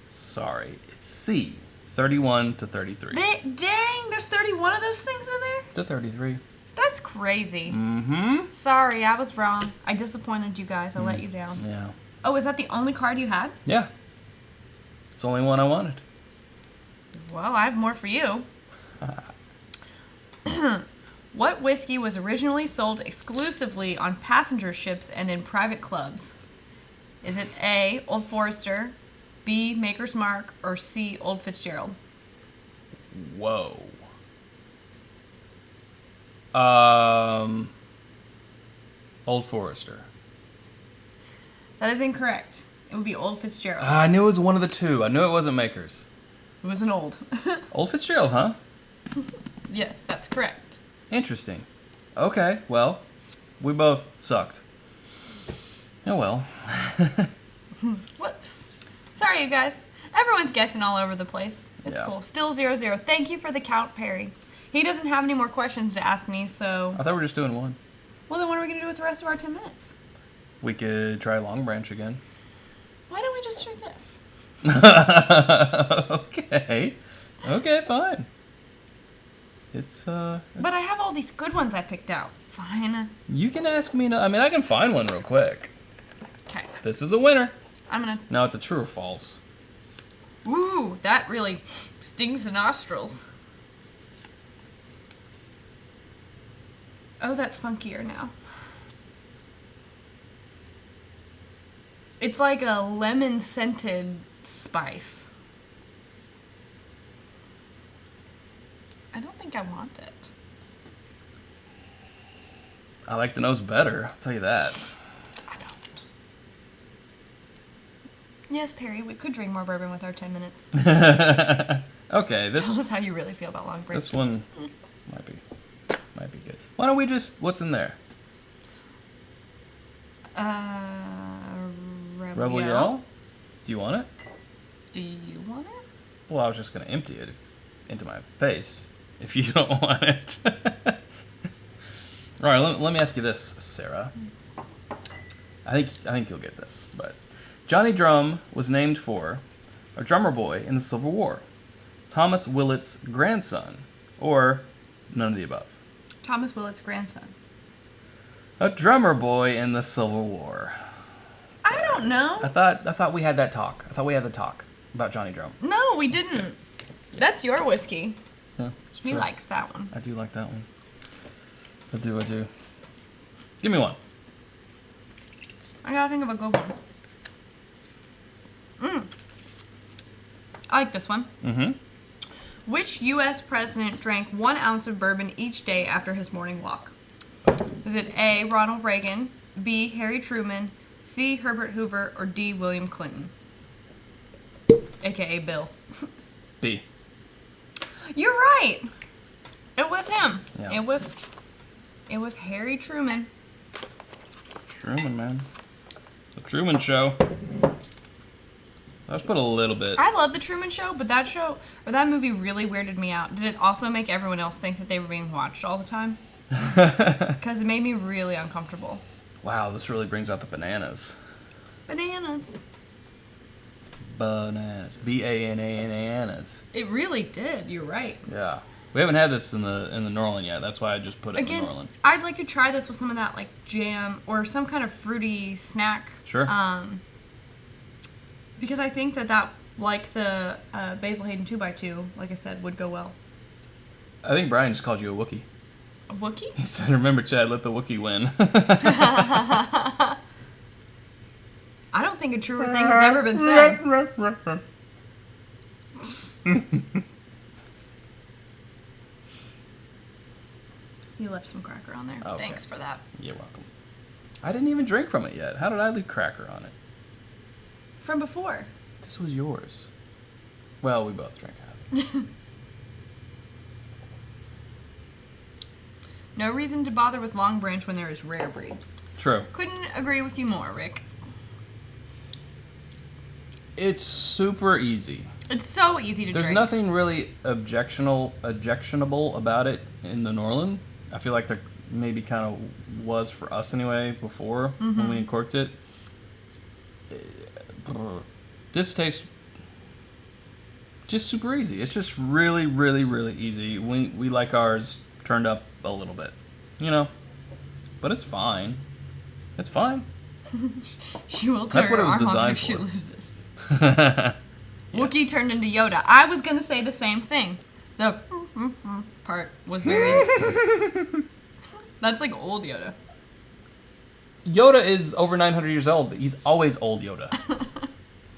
Sorry, it's C, 31 to 33. Dang, there's 31 of those things in there? To 33. That's crazy. Mm-hmm. Sorry, I was wrong. I disappointed you guys. I let you down. Yeah. Oh, is that the only card you had? Yeah. It's the only one I wanted. Well, I have more for you. What whiskey was originally sold exclusively on passenger ships and in private clubs? Is it A, Old Forester, B, Maker's Mark, or C, Old Fitzgerald? Whoa. Old Forester. That is incorrect. It would be Old Fitzgerald. I knew it was one of the two. I knew it wasn't Makers. It was an old. Old Fitzgerald, huh? Yes, that's correct. Interesting. Okay, well, we both sucked. Oh well. Whoops. Sorry, you guys. Everyone's guessing all over the place. It's Yeah. cool. Still 0-0. Thank you for the count, Perry. He doesn't have any more questions to ask me, so... I thought we were just doing one. Well, then what are we going to do with the rest of our 10 minutes? We could try Long Branch again. Why don't we just drink this? Okay. Okay, fine. It's But I have all these good ones I picked out. Fine. You can ask me. I mean, I can find one real quick. Okay. This is a winner. I'm going No, it's a true or false. to... Ooh, that really stings the nostrils. Oh, that's funkier now. It's like a lemon scented spice. I don't think I want it. I like the nose better, I'll tell you that. I don't. Yes, Perry, we could drink more bourbon with our 10 minutes. Okay, Tell us how you really feel about long break. this one might be good. Why don't we just, what's in there? Rebel Yell? Do you want it? Do you want it? Well, I was just going to empty it into my face if you don't want it. All right, let me ask you this, Sarah. I think you'll get this, but Johnny Drum was named for a drummer boy in the Civil War, Thomas Willett's grandson, or none of the above. Thomas Willett's grandson. A drummer boy in the Civil War. I don't know. I thought we had that talk. I thought we had the talk about Johnny Drum. No, we didn't. That's your whiskey. Yeah, it's He true. likes that one. I do like that one. I do. Give me one. I gotta think of a good one. I like this one. Mm-hmm. Which U.S. president drank 1 ounce of bourbon each day after his morning walk? Is it A, Ronald Reagan, B, Harry Truman, C, Herbert Hoover, or D, William Clinton? AKA Bill. B. You're right. It was him. Yeah. It was Harry Truman. Truman, man. The Truman Show. Let's put a little bit. I love the Truman Show, but that movie really weirded me out. Did it also make everyone else think that they were being watched all the time? Because it made me really uncomfortable. Wow, this really brings out the bananas. Bananas. Bananas. B-A-N-A-N-A-Nas. It really did. You're right. Yeah. We haven't had this in the Norland yet. That's why I just put it in Again, the Norland. I'd like to try this with some of that like jam or some kind of fruity snack. Sure. Because I think that like the Basil Hayden 2x2, like I said, would go well. I think Brian just called you a Wookiee. A Wookiee? He said, remember, Chad, let the Wookiee win. I don't think a truer thing has ever been said. You left some cracker on there. Okay. Thanks for that. You're welcome. I didn't even drink from it yet. How did I leave cracker on it? From before. This was yours. Well, we both drank out of it. No reason to bother with Long Branch when there is Rare Breed. True. Couldn't agree with you more, Rick. It's super easy. It's so easy to There's drink. nothing really objectionable about it in the Norland. I feel like there maybe kind of was for us anyway before when we uncorked it. This tastes just super easy. It's just really, really, really easy. We like ours turned up a little bit, you know, but it's fine. It's fine. She will tear That's what it was her arm off designed if she for. loses. Yeah. Wookiee turned into Yoda. I was gonna say the same thing. The part was very. That's like old Yoda. Yoda is over 900 years old. He's always old Yoda.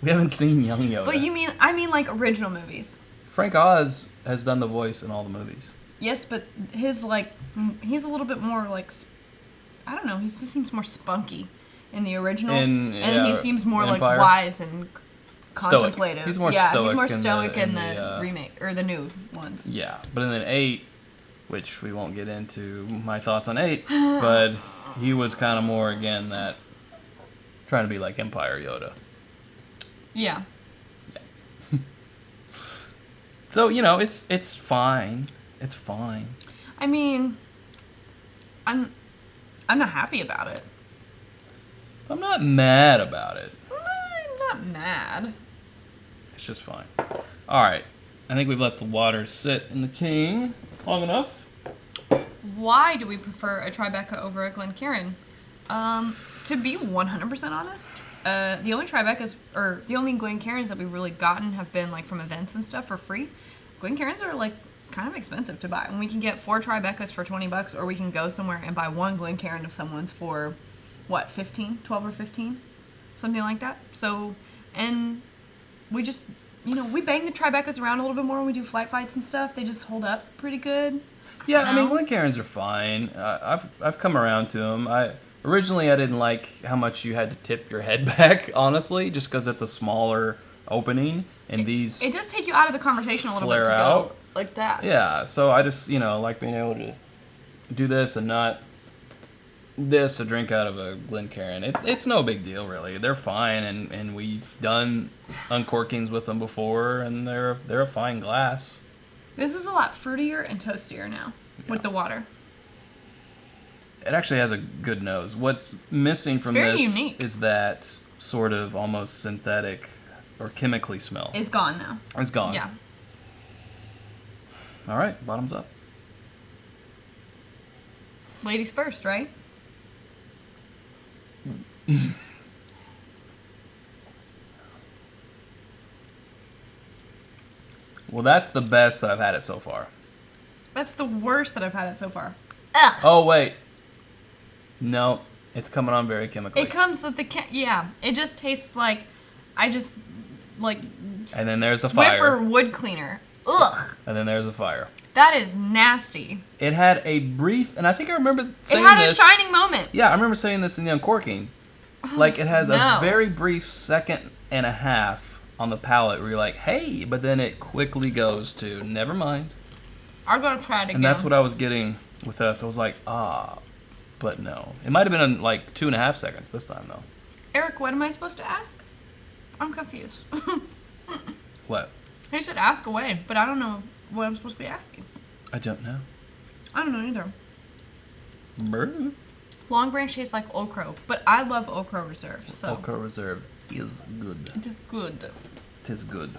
We haven't seen young Yoda. But I mean like original movies. Frank Oz has done the voice in all the movies. Yes, but he's a little bit more like, I don't know, he just seems more spunky in the originals. And then he seems more Empire. like wise and contemplative. He's more stoic. stoic He's more in stoic the- in in the the, remake, or the new ones. Yeah, but then 8, which we won't get into my thoughts on 8, but he was kind of more, again, that trying to be like Empire Yoda. Yeah. So, you know, it's fine. It's fine. I mean, I'm not happy about it. I'm not mad about it. I'm not mad. It's just fine. All right. I think we've let the water sit in the king long enough. Why do we prefer a Tribeca over a Glencairn? To be 100% honest, the only Tribecas, or the only Glencairns that we've really gotten have been like from events and stuff for free. Glencairns are like kind of expensive to buy. And we can get 4 Tribecas for $20, or we can go somewhere and buy 1 Glencairn of someone's for, what, 12 or 15? something like that. So, and we just, we bang the Tribecas around a little bit more when we do flight fights and stuff. They just hold up pretty good. Yeah, I mean, Glencairns are fine. I've come around to them. Originally I didn't like how much you had to tip your head back, honestly, just because it's a smaller opening, and it does take you out of the conversation a little bit to out. go like that. Yeah, so I just like being able to do this and not this to drink out of a Glencairn. It's no big deal, really. They're fine, and we've done uncorkings with them before, and they're a fine glass. This is a lot fruitier and toastier now with the water. It actually has a good nose. What's missing from this is that sort of almost synthetic or chemically smell. It's gone now. It's gone. Yeah. All right, bottoms up. Ladies first, right? Well, that's the best that I've had it so far. That's the worst that I've had it so far. Ugh. Oh, wait. No, it's coming on very chemically. It comes with yeah. It just tastes like, and then there's the fire. Swiffer wood cleaner. Ugh. And then there's the fire. That is nasty. It had a brief, and I think I remember saying this. It had this. a shining moment. Yeah, I remember saying this in the uncorking. Like, it has a very brief second and a half on the palate where you're like, hey, but then it quickly goes to, never mind. I'm going to try it again. And that's what I was getting with us. I was like, but no. It might have been in like 2.5 seconds this time, though. Eric, what am I supposed to ask? I'm confused. What? He said ask away, but I don't know what I'm supposed to be asking. I don't know. I don't know either. Brr. Long Branch tastes like Old Crow, but I love Old Crow Reserve. So. Old Crow Reserve is good. It is good. It is good.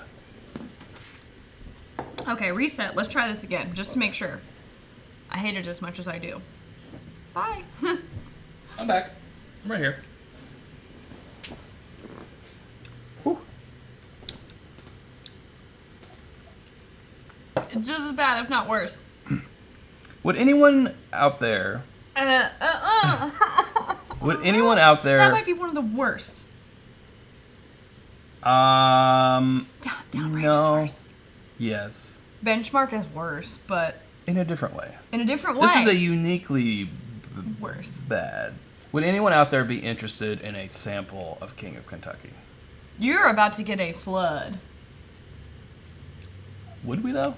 Okay, reset. Let's try this again, just to make sure. I hate it as much as I do. Bye. I'm back. I'm right here. Whew. It's just as bad, if not worse. Would anyone out there... Would anyone out there... That might be one of the worst. Downrange is worse. Yes. Benchmark is worse, but... In a different way. In a different way. This is a uniquely... worse. Bad. Would anyone out there be interested in a sample of King of Kentucky? You're about to get a flood. Would we, though?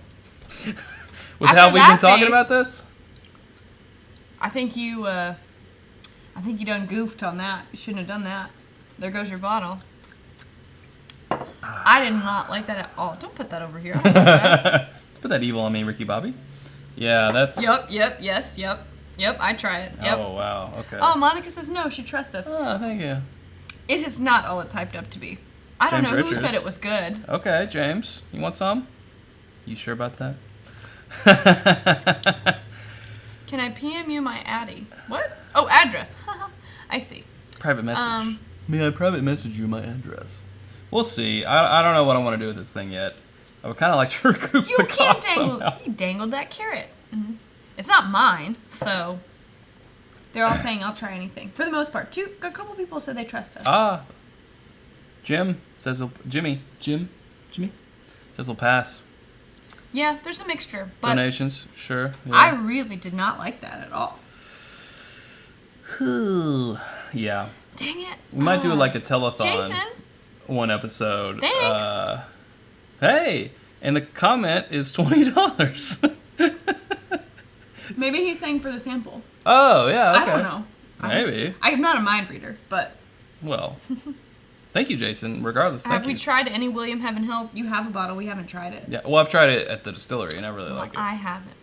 With how we've been talking about this? I think you done goofed on that. You shouldn't have done that. There goes your bottle. I did not like that at all. Don't put that over here. I don't like that. Put that evil on me, Ricky Bobby. Yeah, that's... Yep, I try it. Yep. Oh, wow, okay. Oh, Monica says no, she trusts us. Oh, thank you. It is not all it's hyped up to be. I don't know who said it was good. Okay, James, you want some? You sure about that? Can I PM you my Addy? What? Oh, address. I see. Private message. May I private message you my address? We'll see. I don't know what I want to do with this thing yet. I would kind of like to recoup the cost somehow. You dangled that carrot. Mm-hmm. It's not mine, so they're all saying I'll try anything. For the most part. A couple people said they trust us. Jim says Jimmy says he'll pass. Yeah, there's a mixture. But donations, sure. Yeah. I really did not like that at all. Yeah. Dang it. We might do like a telethon. Jason. One episode. Thanks. Hey, and the comment is $20. Maybe he's saying for the sample. Oh, yeah, okay. I don't know. Maybe. I'm not a mind reader, but... Well, thank you, Jason. Regardless, have we tried any William Heaven Hill? You have a bottle. We haven't tried it. Yeah, well, I've tried it at the distillery, and I really like it. I haven't.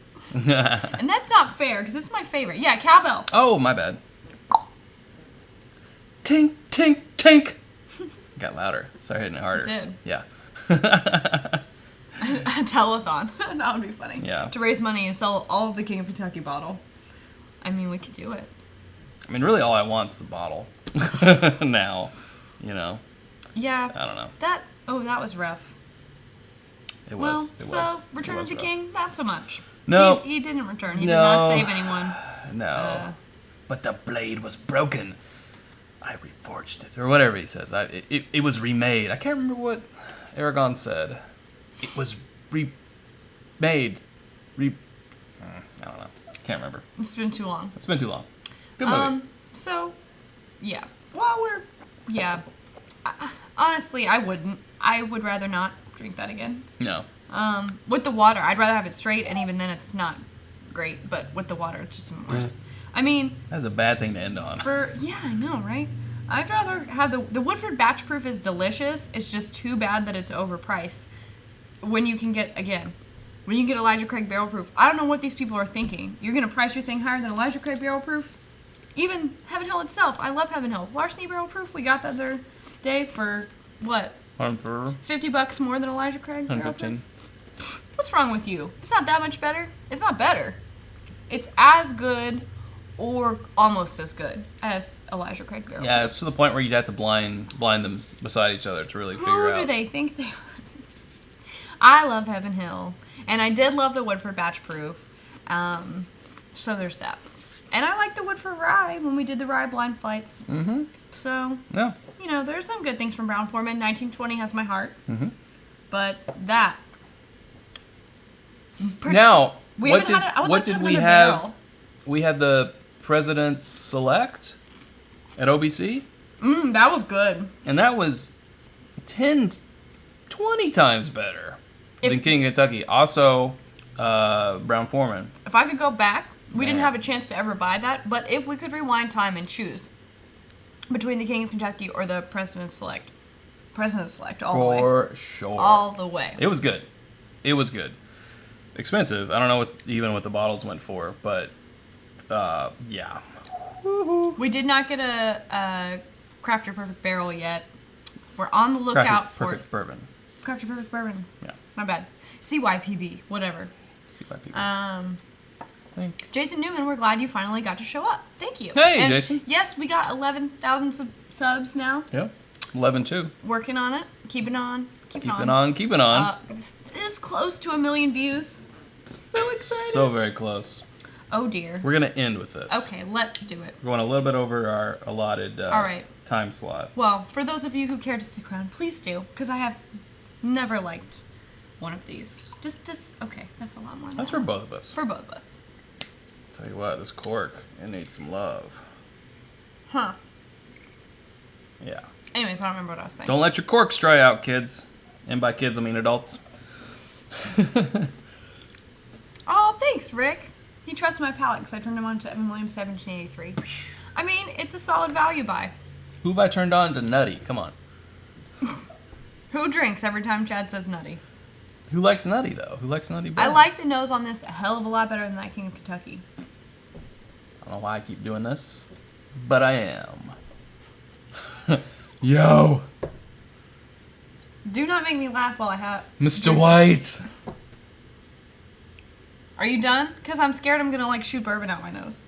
And that's not fair, because it's my favorite. Yeah, cowbell. Oh, my bad. Tink, tink, tink. Got louder. Started hitting it harder. It did. Yeah. A telethon. That would be funny. Yeah. To raise money and sell all of the King of Kentucky bottle. I mean, we could do it. I mean, really all I want's the bottle. Now, you know. Yeah. I don't know. That was rough. It was. Return of the King, not so much. No. He didn't return. He did not save anyone. No. But the blade was broken. I reforged it, or whatever he says. It was remade. I can't remember what Aragon said. It was remade. I don't know. Can't remember. It's been too long. It's been too long. Good movie. So, yeah. Honestly, I wouldn't. I would rather not drink that again. No. With the water, I'd rather have it straight, and even then it's not great, but with the water, it's just even worse. I mean... That's a bad thing to end on. Yeah, I know, right? I'd rather have the Woodford Batch Proof is delicious. It's just too bad that it's overpriced. When you can get Elijah Craig Barrel Proof. I don't know what these people are thinking. You're going to price your thing higher than Elijah Craig Barrel Proof? Even Heaven Hill itself. I love Heaven Hill. Larceny Barrel Proof, we got that the other day for, what? $50 more than Elijah Craig Barrel Proof? What's wrong with you? It's not that much better. It's not better. It's as good or almost as good as Elijah Craig Barrel Proof. Yeah, it's to the point where you'd have to blind them beside each other to really figure out. Who do they think they are? I love Heaven Hill. And I did love the Woodford Batch Proof. So there's that. And I like the Woodford Rye when we did the Rye blind flights. Mm-hmm. So, yeah. There's some good things from Brown Foreman. 1920 has my heart. Mm-hmm. But that... Now, what did we have? Barrel. We had the President's Select at OBC. That was good. And that was 10, 20 times better than King of Kentucky. Also, Brown Foreman. If I could go back, we didn't have a chance to ever buy that, but if we could rewind time and choose between the King of Kentucky or the President's Select all the way. For sure. All the way. It was good. Expensive. I don't know what the bottles went for, but yeah. Woo-hoo. We did not get a Craft Your Perfect Barrel yet. We're on the lookout for Perfect Bourbon. Craft Your Perfect Bourbon. Yeah. My bad. CYPB, whatever. CYPB. Jason Newman, we're glad you finally got to show up. Thank you. Hey, Jason. Yes, we got 11,000 subs now. Yep. 11-2. Working on it. Keeping on. Keeping on. This close to 1 million views. So excited. So very close. Oh, dear. We're going to end with this. Okay, let's do it. We're going a little bit over our allotted time slot. Well, for those of you who care to stick around, please do, because I have never liked one of these. Okay, that's a lot more. That's for both of us. For both of us. Tell you what, this cork, it needs some love. Huh. Yeah. Anyways, I don't remember what I was saying. Don't let your corks dry out, kids. And by kids, I mean adults. Oh, thanks, Rick. He trusts my palate because I turned him on to Evan Williams 1783. I mean, it's a solid value buy. Who have I turned on to Nutty? Come on. Who drinks every time Chad says Nutty? Who likes Nutty, though? Who likes Nutty better? I like the nose on this a hell of a lot better than that King of Kentucky. I don't know why I keep doing this, but I am. Yo! Do not make me laugh while I have... Mr. White! Are you done? Because I'm scared I'm going to, shoot bourbon out my nose.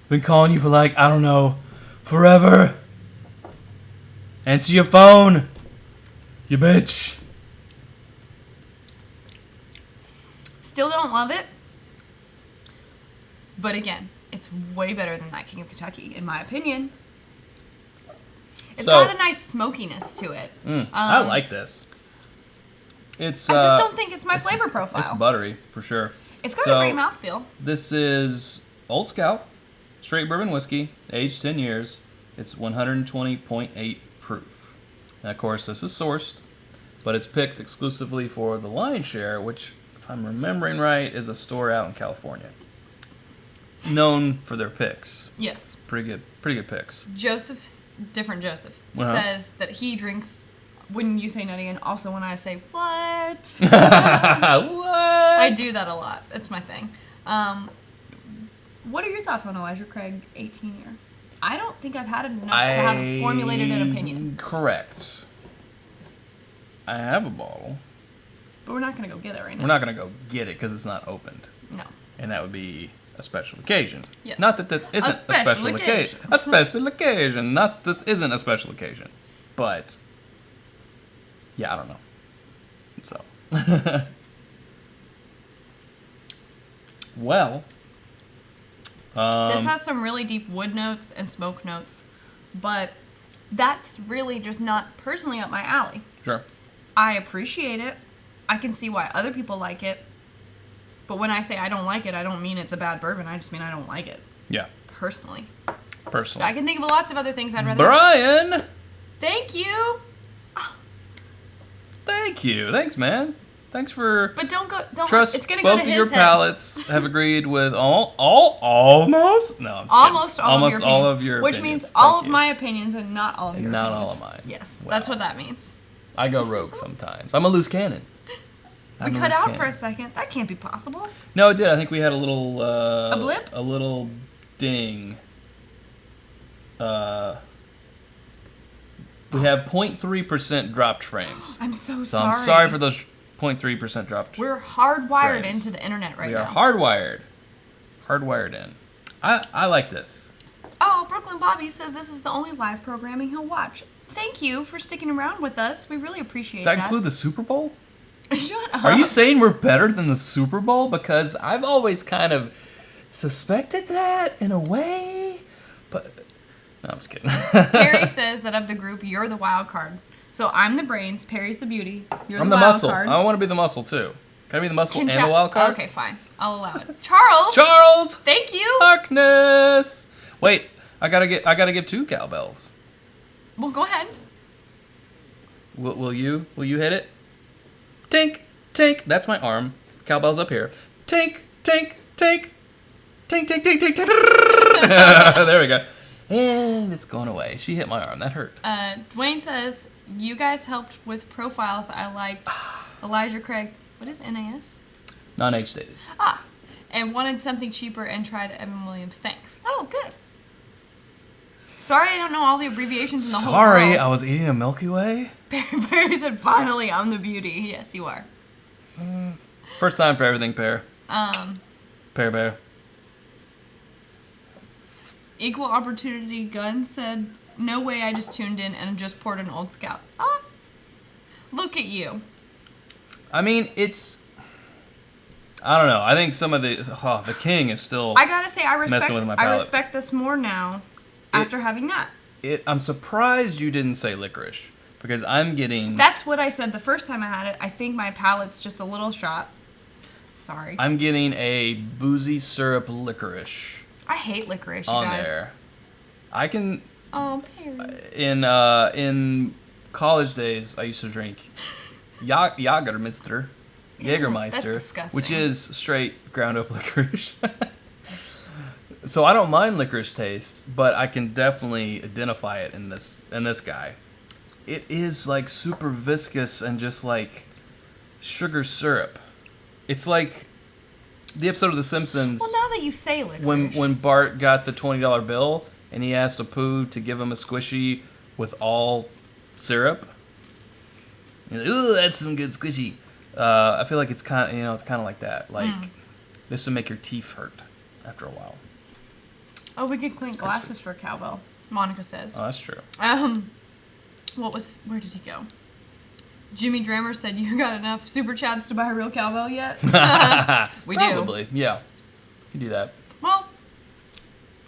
Been calling you for, I don't know, forever. Answer your phone, you bitch. Still don't love it. But again, it's way better than that King of Kentucky, in my opinion. It's got a nice smokiness to it. I like this. I just don't think it's my flavor profile. It's buttery, for sure. It's got a great mouthfeel. This is Old Scout, straight bourbon whiskey, aged 10 years. It's 120.8 proof. And of course, this is sourced, but it's picked exclusively for the Lion's Share, which, if I'm remembering right, is a store out in California. Known for their picks. Yes. Pretty good picks. Different Joseph, says that he drinks when you say nutty and also when I say what. What? I do that a lot. It's my thing. What are your thoughts on Elijah Craig 18 year? I don't think I've had enough to have formulated an opinion. Correct. I have a bottle. But we're not going to go get it right now. We're not going to go get it because it's not opened. No. And that would be a special occasion. Yes. Not that this isn't a special occasion. A special occasion. Not this isn't a special occasion. But, yeah, I don't know. So. Well, This has some really deep wood notes and smoke notes, but that's really just not personally up my alley. Sure. I appreciate it. I can see why other people like it. But when I say I don't like it, I don't mean it's a bad bourbon. I just mean I don't like it. Yeah. Personally. Personally. I can think of lots of other things I'd rather... Brian! Thank you! Thank you. Thanks, man. Thanks for... But don't trust it's gonna both go to of your his head. palates have agreed with almost... No, I'm just Almost kidding. all Almost of your all opinions, of your which opinions. means all Thank of you. my opinions and not all of your Not opinions. all of mine. Yes, Well. that's what that means. I go rogue sometimes. I'm a loose cannon. We cut out for a second. That can't be possible. No, it did. I think we had a little... A blip? A little ding. We have 0.3% dropped frames. I'm so So sorry. I'm sorry for those 0.3% dropped. We're hardwired frames. into the internet right We now. are hardwired. Hardwired in. I like this. Oh, Brooklyn Bobby says this is the only live programming he'll watch. Thank you for sticking around with us. We really appreciate Does that include the Super Bowl? Shut up. Are you saying we're better than the Super Bowl? Because I've always kind of suspected that in a way. But, no, I'm just kidding. Perry says that of the group, you're the wild card. So I'm the brains, Perry's the beauty, you're I'm the the wild muscle. card. I want to be the muscle, too. Can I be the muscle Can and Cha- the wild card? Okay, fine. I'll allow it. Charles! Charles! Thank you! Harkness! Wait, I gotta give 2 cowbells. Well, go ahead. Will you hit it? Tink, tink. That's my arm. Cowbell's up here. Tink, tink, tink. Tink, tink, tink, tink, tink. There we go. And it's going away. She hit my arm. That hurt. Dwayne says, you guys helped with profiles I liked. Elijah Craig, what is NAS? Non-age stated. And wanted something cheaper and tried Evan Williams. Thanks. Oh, good. Sorry I don't know all the abbreviations in the whole world. Sorry, I was eating a Milky Way. Perry said, finally, I'm the beauty. Yes, you are. First time for everything, Pear. Pear. Equal Opportunity Gun said, no way, I just tuned in and just poured an Old Scout. Oh, look at you. I mean, it's... I don't know. I think some of the King is still... I gotta say, I messing with my palate. respect this more now after having that. I'm surprised you didn't say licorice. Because I'm getting... That's what I said the first time I had it. I think my palate's just a little shot. Sorry. I'm getting a boozy syrup licorice I hate licorice, you on guys. there. I can... Oh, Perry. In college days, I used to drink Jagermeister. Jägermeister, that's disgusting. which is straight ground up licorice. So I don't mind licorice taste, but I can definitely identify it in this guy. It is like super viscous and just like sugar syrup. It's like the episode of The Simpsons. Well, now that you say licorice. When Bart got the $20 bill and he asked Apu to give him a squishy with all syrup. He's like, ooh, that's some good squishy. I feel like it's kind of like that. Like this would make your teeth hurt after a while. Oh, we could clink glasses for a cowbell. Monica says. Oh, that's true. Where did he go? Jimmy Drammer said, you got enough super chats to buy a real cowbell yet? We do. Probably, yeah. You can do that. Well,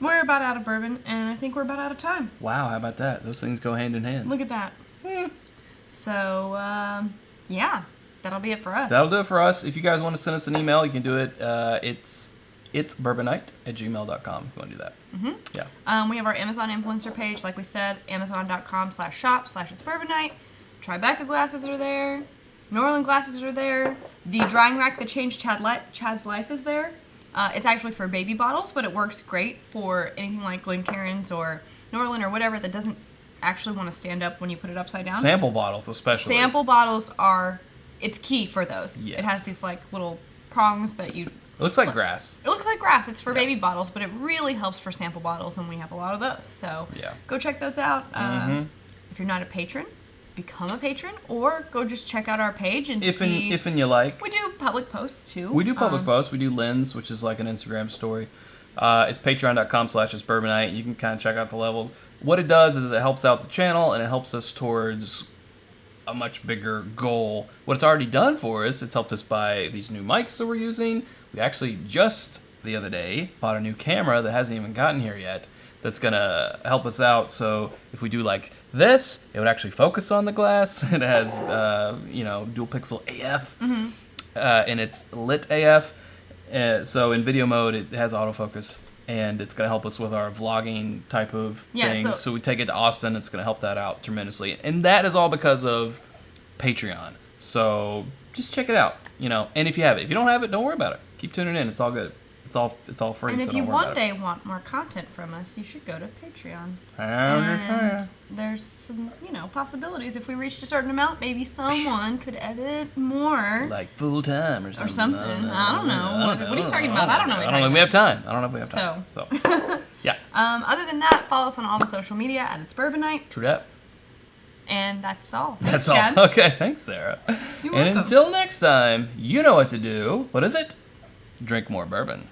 we're about out of bourbon, and I think we're about out of time. Wow, how about that? Those things go hand in hand. Look at that. So, yeah, that'll be it for us. That'll do it for us. If you guys want to send us an email, you can do it. It's bourbonite@gmail.com if you want to do that. Yeah. We have our Amazon influencer page, like we said, amazon.com/shop/itsbourbonite. Tribeca glasses are there. Norland glasses are there. The drying rack that changed Chad's life is there. It's actually for baby bottles, but it works great for anything like Glencairn's or Norland or whatever that doesn't actually want to stand up when you put it upside down. Sample bottles, especially. Sample bottles it's key for those. Yes. It has these like little prongs that you... It looks like grass. It looks like grass. It's for baby bottles, but it really helps for sample bottles, and we have a lot of those. So go check those out. If you're not a patron, become a patron, or go just check out our page and see. If you like. We do public posts, too. We do public posts. We do Lens, which is like an Instagram story. It's patreon.com/itsbourbonite. You can kind of check out the levels. What it does is it helps out the channel, and it helps us towards a much bigger goal. What it's already done for us, it's helped us buy these new mics that we're using. We actually just the other day bought a new camera that hasn't even gotten here yet. That's gonna help us out. So if we do like this, it would actually focus on the glass. It has, dual pixel AF, and it's lit AF. So in video mode, it has autofocus, and it's gonna help us with our vlogging type of things. So we take it to Austin. It's gonna help that out tremendously, and that is all because of Patreon. So just check it out, And if you have it, if you don't have it, don't worry about it. Keep tuning in. It's all good. It's all free. And so if you don't worry one about day it. want more content from us, you should go to Patreon. And there's some, possibilities. If we reached a certain amount, maybe someone could edit more. like full time or something. Or something. I don't know. What are you talking about? I don't know what I you're don't know if talking we have time. I don't know if we have time. So. Yeah. Other than that, follow us on all the social media at It's Bourbon Night. True that. And that's all. That's Thanks, all. Chad. Okay, thanks, Sarah. You're And welcome. until next time, you know what to do. What is it? Drink more bourbon.